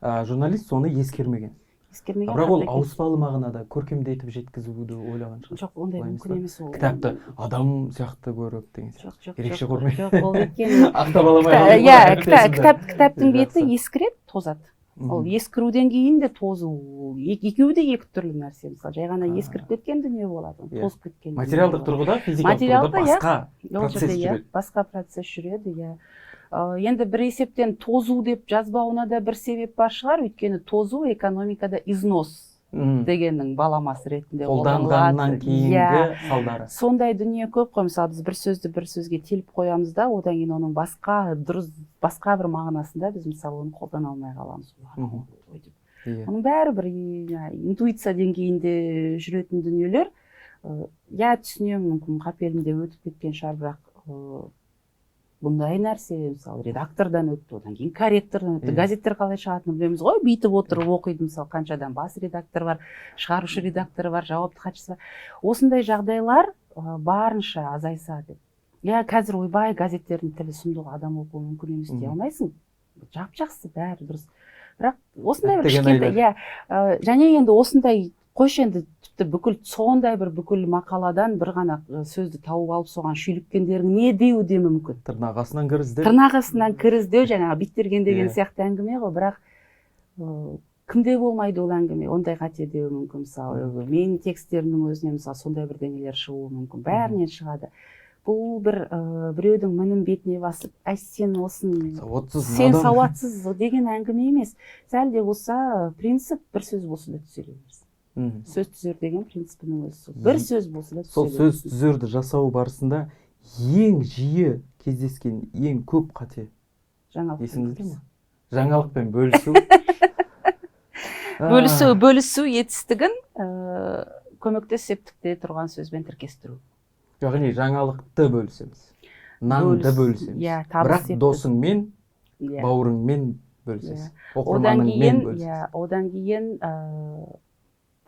Журналист соны ескермеген. Бірақ ол ауыспалы мағынада көркемдетіп жеткізуді ойлаған шығар. Жоқ, ондай мүмкін емес ол. Кітапты адам сияқты көріп деген сияқты. Ерекше көрмей. Жоқ, ол өйткені ақтабаламай. Иә, кітаптың беті ескіреді, тозады. Ол ескіруден кейін де тозу, екеуі де екі түрлі нәрсе. Мысалы, жай ғана ескіріп кеткен дүние болады, тозып кеткен. Материалдық тұрғыда, физикалық тұрғыда басқа процесс жүреді. Басқа процесс жүреді, иә. Енді бір есептен тозу деп жазбауына да бір себеп бар шығар, өйткені тозу экономикада износ дегеннің баламасы ретінде қолданғаннан кейінгі салдары. Сондай дүние көп қой, мысалы біз бір сөзді бір сөзге теліп қоямыз да, одан кейін оның басқа бір мағынасында біз мысалы оны қолдана алмай қаламыз. Оның бәрі бір интуиция деңгейінде жүретін дүниелер. Я түсінемін, мүмкін қапелімде өтіп кеткен шығар, бірақ бұндай нәрсе, мысалы, редактордан өтті, одан кейін корректордан өтті, газеттер қалай шығатынын білеміз ғой, бүйтіп отырып оқиды, мысалы, қаншадан бас редактор бар, шығарушы редакторы бар, жауапты хатшысы бар. Осындай жағдайлар барынша азайса деп. Я қазір ойбай, газеттердің тілі сұмдық, адам оқуы мүмкін емес дей алмайсың. Жап-жақсы, бәрі дұрыс. Бірақ осындай бір кішкентай, және енді осындай қойшы енді тіпті бүкіл сондай бір бүкіл мақаладан бір ғана сөзді тауып алып соған шүйліккендерің не деуі де мүмкін. Тырнағасынан кіріздеу. Тырнағасынан кіріздеу, жаңағы биттірген деген сияқты әңгіме ғой, бірақ кімде болмайды ол әңгіме, ондай қате деуі мүмкін. Мысалы, менің текстерімнің өзіне мысалы сондай бірдеңелер шығуы мүмкін, бәрінен шығады. бұл бір біреудің мінін бетіне басып, әй сен осын, Сауатсыз, сен надан. сауатсыз деген әңгіме емес. Сәл де болса принцип бір сөз болса да түзеле берсін. Сөз түзер деген принципінің өзі сол. Бір сөз болса да Сол түзеле сөз түзерді жасау барысында ең жиі кездескен ең көп қате есіңізде ме? Жаңалықпен бөлісу. Бөлісу етістігін көмектес септікте тұрған сөзбен тіркестіру. Яғни жаңалықты бөлісеміз. Нанды бөлісеміз. Бірақ досыңмен, бауырыңмен бөлісесіз. Оқырманыңмен бөлісесіз. Одан кейін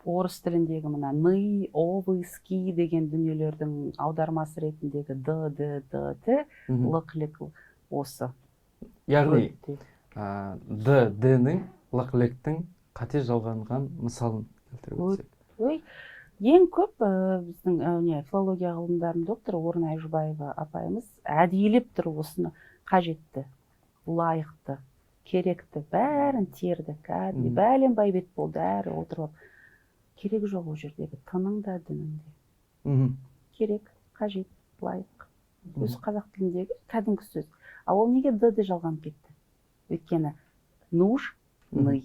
орыс тіліндегі мына ны, овы, ски деген дүниелердің аудармасы ретіндегі д, лық-лік осы. Яғни д-ның, лық-ліктің қате жалғанған мысалын келтіріп өтсек. Ең көп біздің филология ғылымдарының докторы Орынай Жұбаева апайымыз әдейілеп тұрып осыны қажетті, лайықты, керекті, бәрін терді, кәдімгі бәленбай бет болды, әрі отырып. Керегі жоқ ол жердегі тының да дінің де. Керек, қажет, лайық. Өзі қазақ тіліндегі кәдімгі сөз. Ал ол неге д-ді жалғанып кетті? Өйткені нуж, ный,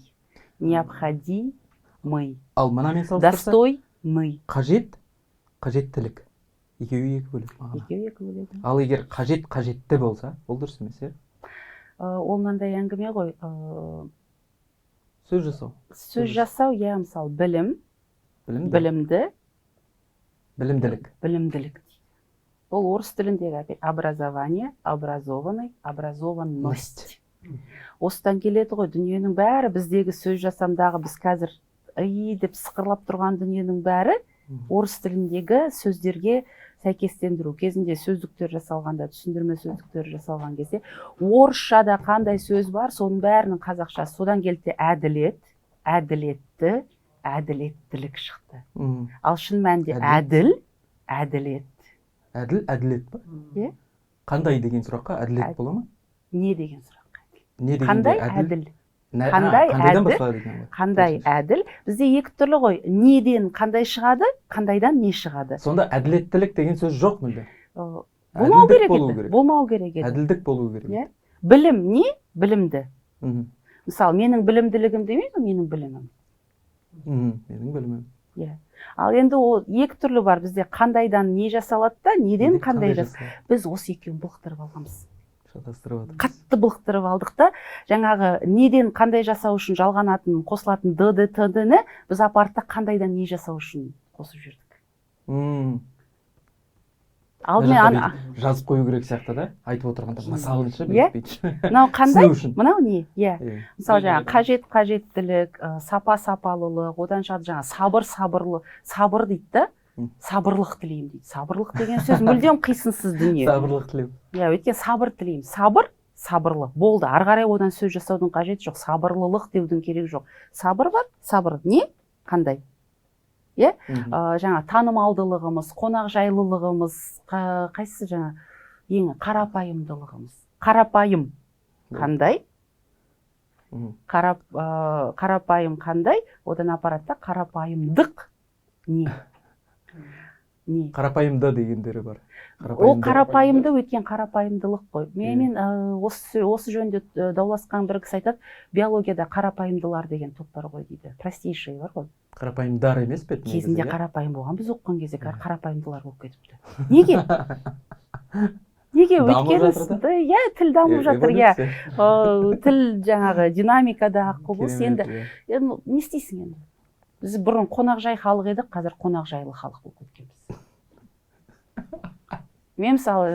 необходимый, ал мынамен салыстырсақ, достойный. Қажет, қажеттілік. Екеуі екі бөлек мағына. Екеуі екі бөлек. Ал егер қажет қажетті болса, ол дұрыс емес, иә? Ол мынандай әңгіме ғой. Сөз жасау. Сөз жасау, иә, мысалы білім, білімді, білімділік. Ол орыс тіліндегі образование, образованный, образованность. Осыдан келеді ғой, дүниенің бәрі біздегі сөз жасамдағы, біз қазір деп сықырлап тұрған дүниенің бәрі орыс тіліндегі сөздерге сәйкестендіру. Кезінде сөздіктер жасалғанда, түсіндірме сөздіктер жасалған кезде, орысшада қандай сөз бар, соның бәрінің қазақшасы. Содан келді әділет, әділетті, әділеттілік шықты. Ал шын мәнінде әділ, әділет. Әділ, әділет па? Қандай деген сұраққа әділет бола ма? Не деген сұраққа? Қандай әділ? Қандай әділ? Бізде екі түрлі ғой. Неден қандай шығады, қандайдан не шығады. Сонда әділеттілік деген сөз жоқ мүлде? Болмау керек еді. Әділдік болу керек. Білім не? Білімді. Мысалы, менің білімділігім демейді, менің білімім. Менің білімім. Ал енді ол екі түрлі бар. Бізде қандайдан не жасалады да, неден қандай жасалады. Біз осы екеуін бұлықтырып алғанбыз. Қатты бұлықтырып алдық та, жаңағы неден қандай жасау үшін жалғанатын, қосылатын д-ді, т-діні біз апартта қандайдан не жасау үшін қосып жүрдік. Жазып қою керек сияқты да, айтып отырғанда мысалыншы бетпейді. Мынау қандай? Мынау не? Мысалы жаңа қажет, қажеттілік, сапа, сапалылық, одан шығады жаңа сабыр, сабырлы, сабыр дейді да, сабырлық тілеймін дейді. Сабырлық деген сөз мүлдем қисынсыз дүние. Сабырлық тілеймін. Өйткені сабыр тілеймін. Сабыр, сабырлы. Болды, ары қарай одан сөз жасаудың қажеті жоқ. Сабырлылық деудің керегі жоқ. Сабыр бар, сабыр. Не? Қандай? Жаңа танымалдылығымыз, қонақжайлылығымыз, қайсысы жаңа еңі қарапайымдылығымыз. Қарапайым қандай? Қарапайым қандай? Одан апаратта қарапайымдық не? Қарапайымды дегендері бар. Ол қарапайымды өткен қарапайымдылық қой. Мен осы жөнде дауласқан бір кісі айтады, биологияда қарапайымдылар деген топ бар ғой дейді. Простейший бар ғой. Қарапайымдар емес пе? Кезінде қарапайым болған, біз оқыған кезде қарапайымдылар болып кетіпті. Неге? Неге? Өйткені тіл дамып жатыр, тіл жаңағы динамикада құбылыс енді. Не істейсің енді? Біз бұрын қонақжай халық едік, қазір қонақжайлы халық болып кеткенбіз. Мен мысалы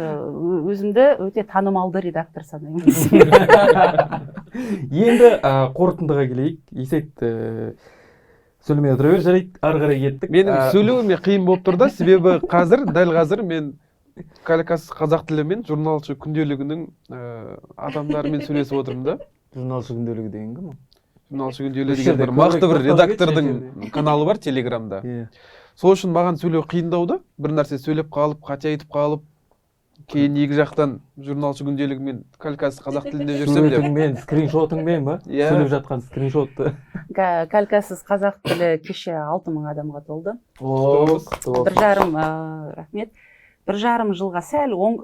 өзімді өте танымалды редактор санаймын. Енді қорытындыға келейік. Есет сөйлемей отыра бер, жарайды, ары қарай кеттік. Менің сөйлеуіме қиын болып тұр да, себебі дәл қазір мен Калькасыз қазақ тілі мен журналшы күнделігінің адамдарымен сөйлесіп отырмын да. Журналшы күнделігі деген кім? Журналшы күнделігі деген бір мықты бір редактордың каналы бар Телеграмда. Сол үшін маған сөйлеу қиындау да, бір нәрсе сөйлеп қалып, қате айтып қалып, кейін екі жақтан журналшы күнделігі мен Калькасыз қазақ тілінде жүрсем деп. Суретіңмен, скриншотыңмен ба? Сөйлеп жатқан скриншотты. Калькасыз қазақ тілі кеше 6000 адамға толды. 1,5 рахмет. 1,5 жылға сәл 10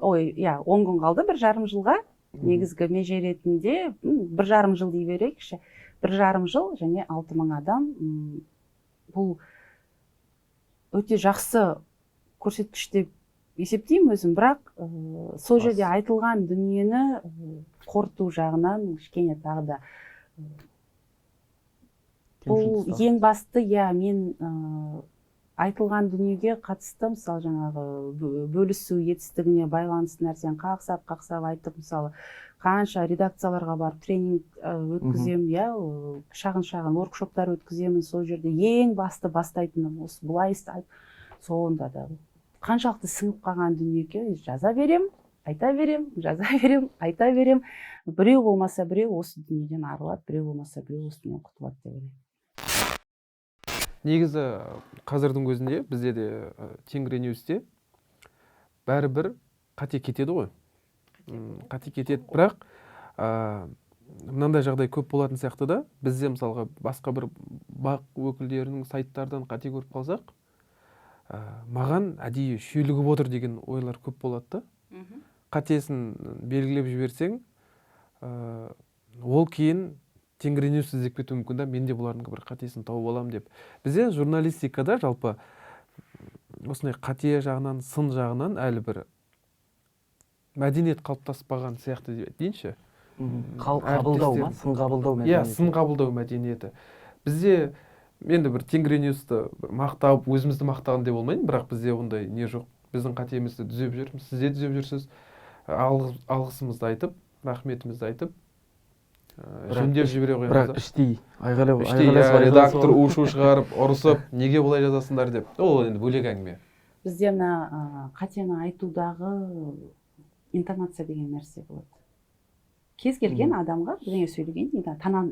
күн қалды, 1,5 жылға негізгі меже ретінде 1,5 жыл дей берейікші. 1,5 жыл және 6000 адам. Бұл өте жақсы көрсеткіш деп есептеймін өзім, бірақ сол жерде айтылған дүниені қорыту жағынан кішкене тағы да бұл ең басты, мен айтылған дүниеге қатысты, мысалы жаңағы бөлісу етістігіне байланысты нәрсені қақсап айтып, мысалы қанша редакцияларға барып тренинг өткіземін, шағын воркшоптар өткіземін, сол жерде ең басты бастайтыным осы былай істейді. Соңында да қаншалықты сіңіп қалған дүниеге жаза берем, айта берем, жаза берем, айта берем. Біреу болмаса біреу осы дүниеден арылады, біреу болмаса біреу осы дүниеден құтылады деп ойлаймын. Негізі қазірдің өзінде бізде де Тенгриньюсте бәрібір қате кетеді ғой. Қате кетеді, бірақ мынандай жағдай көп болатын сияқты да, бізде мысалға басқа бір бақ өкілдерінің сайттардан қате көріп қалсақ, маған әдейі шүйлігіп отыр деген ойлар көп болады да. Қатесін белгілеп жіберсең, ол кейін Тенгриньюс іздеп кетуі мүмкін да, мен де бұлардың бір қатесін тауып аламын деп. Бізде журналистикада жалпы осындай қате жағынан, сын жағынан әлі бір мәдениет қалыптаспаған сияқты дейінші. Қабылдау ма? Сын қабылдау мәдениеті. Сын қабылдау мәдениеті. Бізде енді бір Тенгриньюсты мақтап, өзімізді мақтаған деп болмайын, бірақ бізде ондай не жоқ. Біздің қатемізді түзеп жүрміз, сіз де түзеп жүрсіз. Алғысымызды айтып, рахметімізді айтып, жөндеп жібере қоямыз. Бірақ іштей айғайлап, редактор у-шу шығарып, ұрысып, неге бұлай жазасыңдар деп. Ол енді бөлек әңгіме. Бізде мына қатені айтудағы интонация деген нәрсе болады. Кез келген адамға бірдеңе сөйлегенде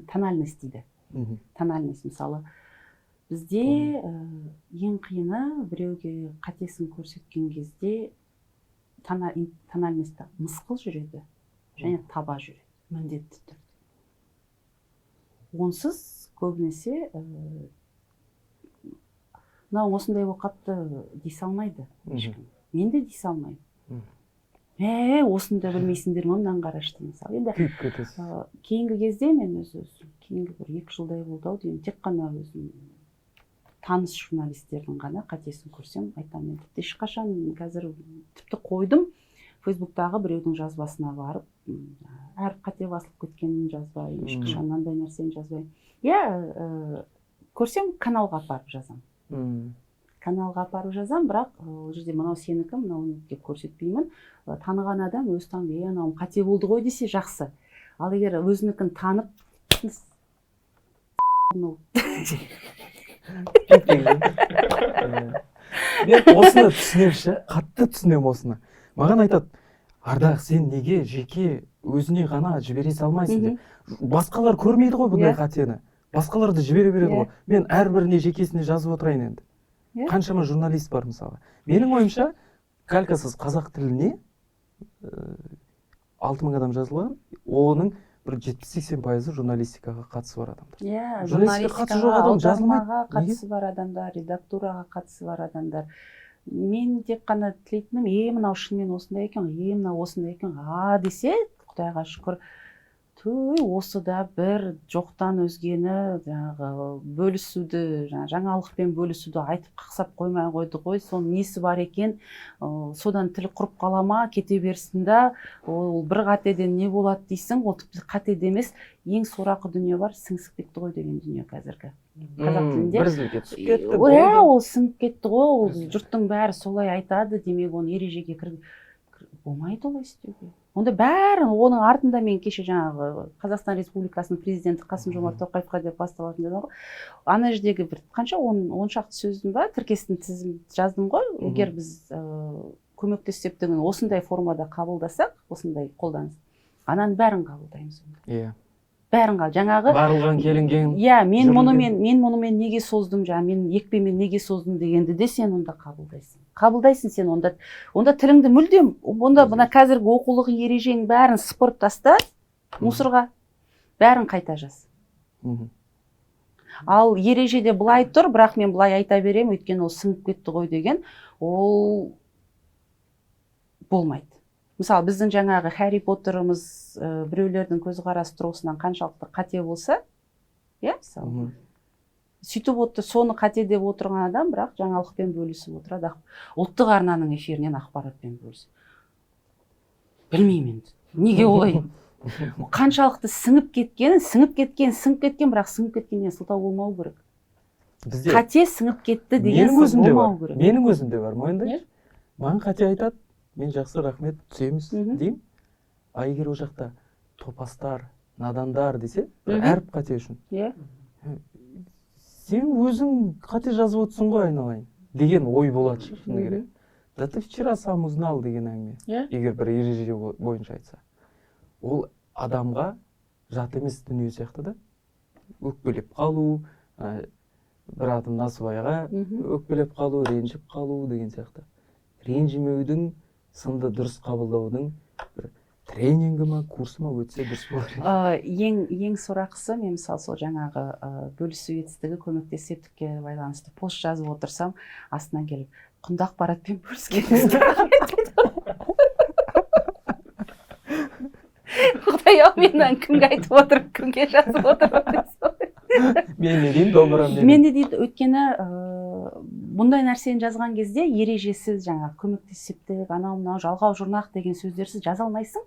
тональность дейді. Тональность, мысалы, бізде ең қиыны біреуге қатесін көрсеткен кезде тональностьта мысқыл жүреді және таба жүреді, міндетті түрде. Онсыз көбінесе мынау осындай болып қапты дей салмайды. Мен де дей салмаймын. Осында білмейсіңдер ме, мынаны қарашты, мысалы. Енді кейінгі кезде мен кейінгі бір 2 жылдай болды ау деймін, тек қана өзім таныс журналистердің ғана қатесін көрсем айтамын. Тіпті ешқашан қазір тіпті қойдым, Фейсбуктағы біреудің жазбасына барып, әр қате басылып кеткенін жазбаймын, ешқашан мынандай нәрсені жазбаймын. Көрсем каналға апарып жазамын. Каналға апарып жазамын, бірақ ол жерде мынау сенікі, мынау деп көрсетпеймін. Таныған адам өз танып, мынау қате болды ғой десе жақсы. Ал егер өзінікін танып, мен осыны түсінемші, қатты түсінем осыны. Маған айтады, Ардақ, сен неге жеке өзіне ғана жібере салмайсың деп. Басқалар көрмейді ғой бұндай қатені. Басқаларды жібере береді ғой. Мен әрбіріне жекесіне жазып отырайын енді. Қаншама журналист бар мысалы. Менің ойымша, калькасыз қазақ тіліне 6000 адам жазылған, оның бір 70-80% журналистикаға қатысы бар адамдар. Журналистикаға қатысы бар адамдар, редактураға қатысы бар адамдар. Мен тек қана тілейтінім, мынау шынымен осындай екен, мынау осындай екен, десе, Құдайға шүкір, осы да бір жоқтан өзгені бөлісуді, жаңалықпен бөлісуді айтып қақсап қоймай қойды ғой, соның несі бар екен, содан тілі құрып қалама, кете берсін да, ол бір қатеден не болады дейсің, ол тіпті қатеде емес, ең сорақы дүние бар, сіңісіп кетті ғой деген дүние қазіргі. Қазақ тілінде. Ол сіңіп кетті ғой, ол жұрттың бәрі солай айтады, демек оны ережеге болмайды олай істеуге. Онда бәрін, оның артында мен кеше жаңағы Қазақстан Республикасының президенті Қасым-Жомарт Тоқаевқа деп басталатын деді ғой. Ана жердегі бір қанша 10 шақты сөздің ба, тіркестің тізім жаздым ғой. Егер біз көмектесіп деген осындай формада қабылдасақ, осындай қолданыс, ананың бәрін қабылдаймыз. Бәрін жаңағы барылған келінген. Мен мұнымен неге создым, мен екпемен неге создым дегенді де сен онда қабылдайсың сен онда тіліңді мүлдем, онда бұна қазіргі оқулық ереженің бәрін сыпырып таста, мусорға бәрін қайта жаз. Ал ережеде бұлай тұр, бірақ мен бұлай айта берем, өйткені ол сіңіп кетті ғой деген, ол болмайды. Мысалы біздің жаңағы Харри Поттерымыз біреулердің көзқарас тұрғысынан қаншалықты қате болса, иә, мысалы сөйтіп отыр, соны қате деп отырған адам бірақ жаңалықпен бөлісіп отырады, ұлттық арнаның эфирінен ақпаратпен бөлісіп. Білмеймін енді неге олай. Қаншалықты сіңіп кеткен, бірақ сіңіп кеткеннен сылтау болмау керек. Қате сіңіп кетті деген сөз болмау керек. Менің өзімде бар, мойындайшы. Маған қате айтады, мен жақсы рахмет түсеміз деймін. А егер ол жақта топастар, надандар десе, әріп қате үшін. Сен өзің қате жазып отырсың ғой айналайын деген ой болады шыны керек. Да ты вчера сам узнал деген әңгіме. Егер бір ереже бойынша айтса. Ол адамға жат емес дүние сияқты да. Өкпелеп қалу, бір адам насыбайға өкпелеп қалу, ренжіп қалу деген сияқты. Ренжімеудің, сынды дұрыс қабылдаудың бір тренингі ма, курсы ма өтсе дұрыс болар. Ең сорақысы, мен мысалы сол жаңағы бөлісу етістігі көмектесептікке байланысты пост жазып отырсам, астынан келіп, құнды ақпаратпен бөліскеніңізге рахмет. Құдай-ау, менен кімге айтып отырып, кімге жазып отырып. Мен не деймін, домбырам деймін. Мен де дейді, өйткені бұндай нәрсені жазған кезде ережесіз жаңағы көмектесептік, анау мынау жалғау жұрнақ деген сөздерсіз жаза алмайсың.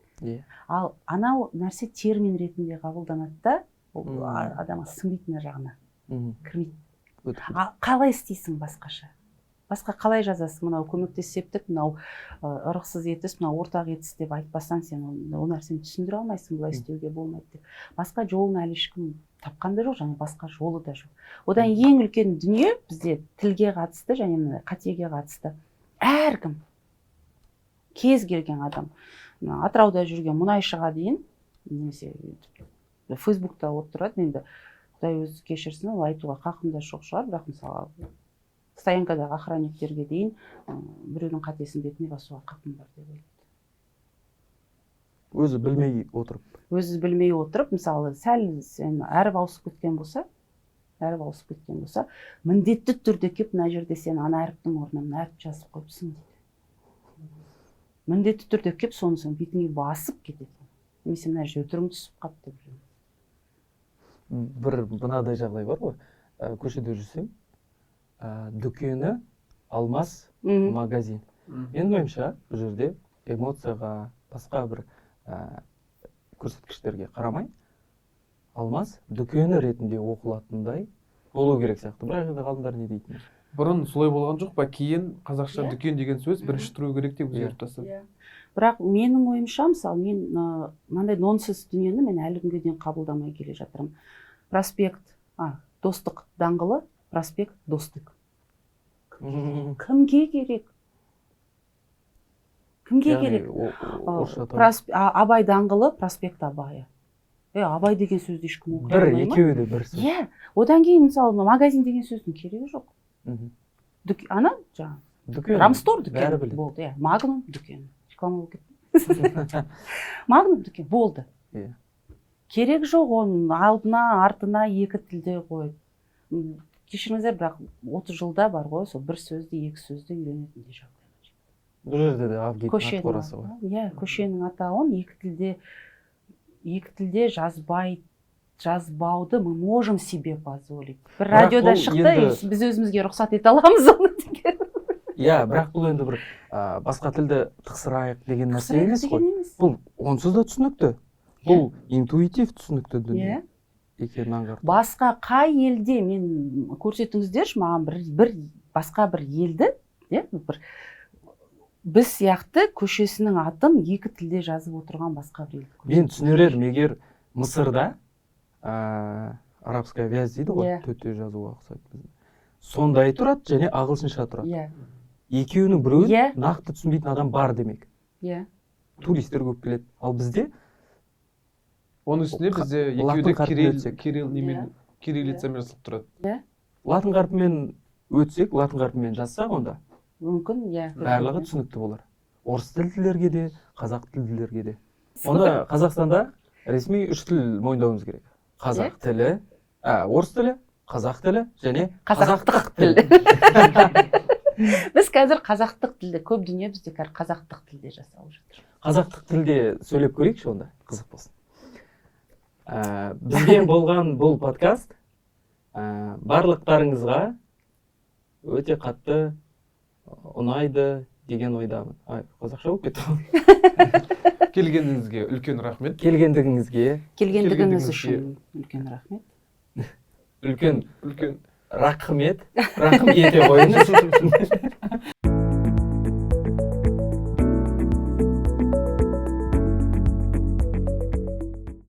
Ал анау нәрсе термин ретінде қабылданады да, адамға сіңбейтін жағына кірмейді. Қалай істейсің басқаша? Басқа қалай жазасың? Мынау көмектесептік, мынау ырықсыз етіс, мынау ортақ етіс деп айтпасаң, сен ол нәрсені түсіндіре алмайсың, бұлай істеуге болмайды деп. Басқа жолын әлі ешкім тапқан да жоқ, және басқа жолы да жоқ. Одан ең үлкен дүние бізде тілге қатысты және қатеге қатысты. Әркім, кез келген адам, Атырауда жүрген мұнайшыға дейін, немесе Фейсбукта отырады, енді Құдай өзі кешірсін, ол айтуға қақым да жоқ шығар, бірақ мысалы стоянкадағы охранниктерге дейін біреудің қатесін бетіне басуға қақым бар деп ойлайды. Өзі білмей отырып, мысалы сәл сен әріп ауысып кеткен болса, міндетті түрде кеп мына жерде сен ана әріптің орнына әріп жазып қойыпсың дейді. Міндетті түрде кеп соны сен бетіңе басып кетеді. Немесе мына жерде өтірім түсіп қапты. Бір мынадай жағдай бар ғой, көшеде жүрсең, дүкені алмас магазин. Менің ойымша бұл жерде эмоцияға, басқа бір көрсеткіштерге қарамай, алмас дүкені ретінде оқылатындай болу керек сияқты. Бірақ енді ғалымдар не дейтін? Бұрын солай болған жоқ па? Кейін қазақша дүкен деген сөз бірінші тұру керек деп өзгертіп тастады. Бірақ менің ойымша, мысалы, мен мынандай нонсенс дүниені мен әлі күнге дейін қабылдамай келе жатырмын. Достық даңғылы, проспект достық. Кімге керек? Кімге керек? Абай даңғылы, проспект Абайы. Абай деген сөзді ешкім оқи алмай ма? Екеуі де бір сөз. Одан кейін, мысалы, магазин деген сөздің керегі жоқ. Ана, жаңағы, Рамстор дүкен болды, Магнум дүкен. Магнум дүкен болды. Керек жоқ, оның алдына, артына екі тілде қойып. Кешіріңіздер, бірақ 30 жылда бар ғой, сол бір сөзді, екі сөзді үйренетіндей жағдай. Бұл жерде де Авгейттің атқорасы ғой. Көшенің атауын екі тілде жазбауды мы можем себе позволить. Бір радиода шықты, біз өзімізге рұқсат ете аламыз оны деген. Бірақ бұл енді бір басқа тілді тықсырайық деген нәрсе емес қой. Бұл онсыз да түсінікті. Бұл интуитив түсінікті дүние. Басқа қай елде, мен көрсетіңіздерші маған басқа бір елді, біз сияқты көшесінің атын екі тілде жазып отырған басқа бір елді. Мен түсінер едім, егер Мысырда арабская вязь дейді ғой, төте жазуға ұқсайды. Сондай тұрады және ағылшынша тұрады. Екеуінің біреуін нақты түсінбейтін адам бар демек. Туристер көп келеді. Ал бізде оның үстіне бізде екеуі кириллицамен жазылып тұрады. Латын қарпімен өтсек, латын қарпімен жазсақ онда мүмкін, барлығы түсінікті болар. Орыс тілділерге де, қазақ тілділерге де. Онда Қазақстанда ресми 3 тіл мойындауымыз керек. Қазақ тілі, орыс тілі, қазақ тілі және қазақтық тіл. Біз қазір қазақтық тілде, көп дүние бізде қазір қазақтық тілде жасалып жатыр. Қазақтық тілде сөйлеп көрейікші онда, қызық болсын. Бізбен болған бұл подкаст барлықтарыңызға өте қатты ұнайды деген ойдамын. Қазақша болып кетті ғой. Келгеніңізге үлкен рахмет. Келгендігіңіз үшін үлкен рахмет. Үлкен рахмет ете қойыңыз.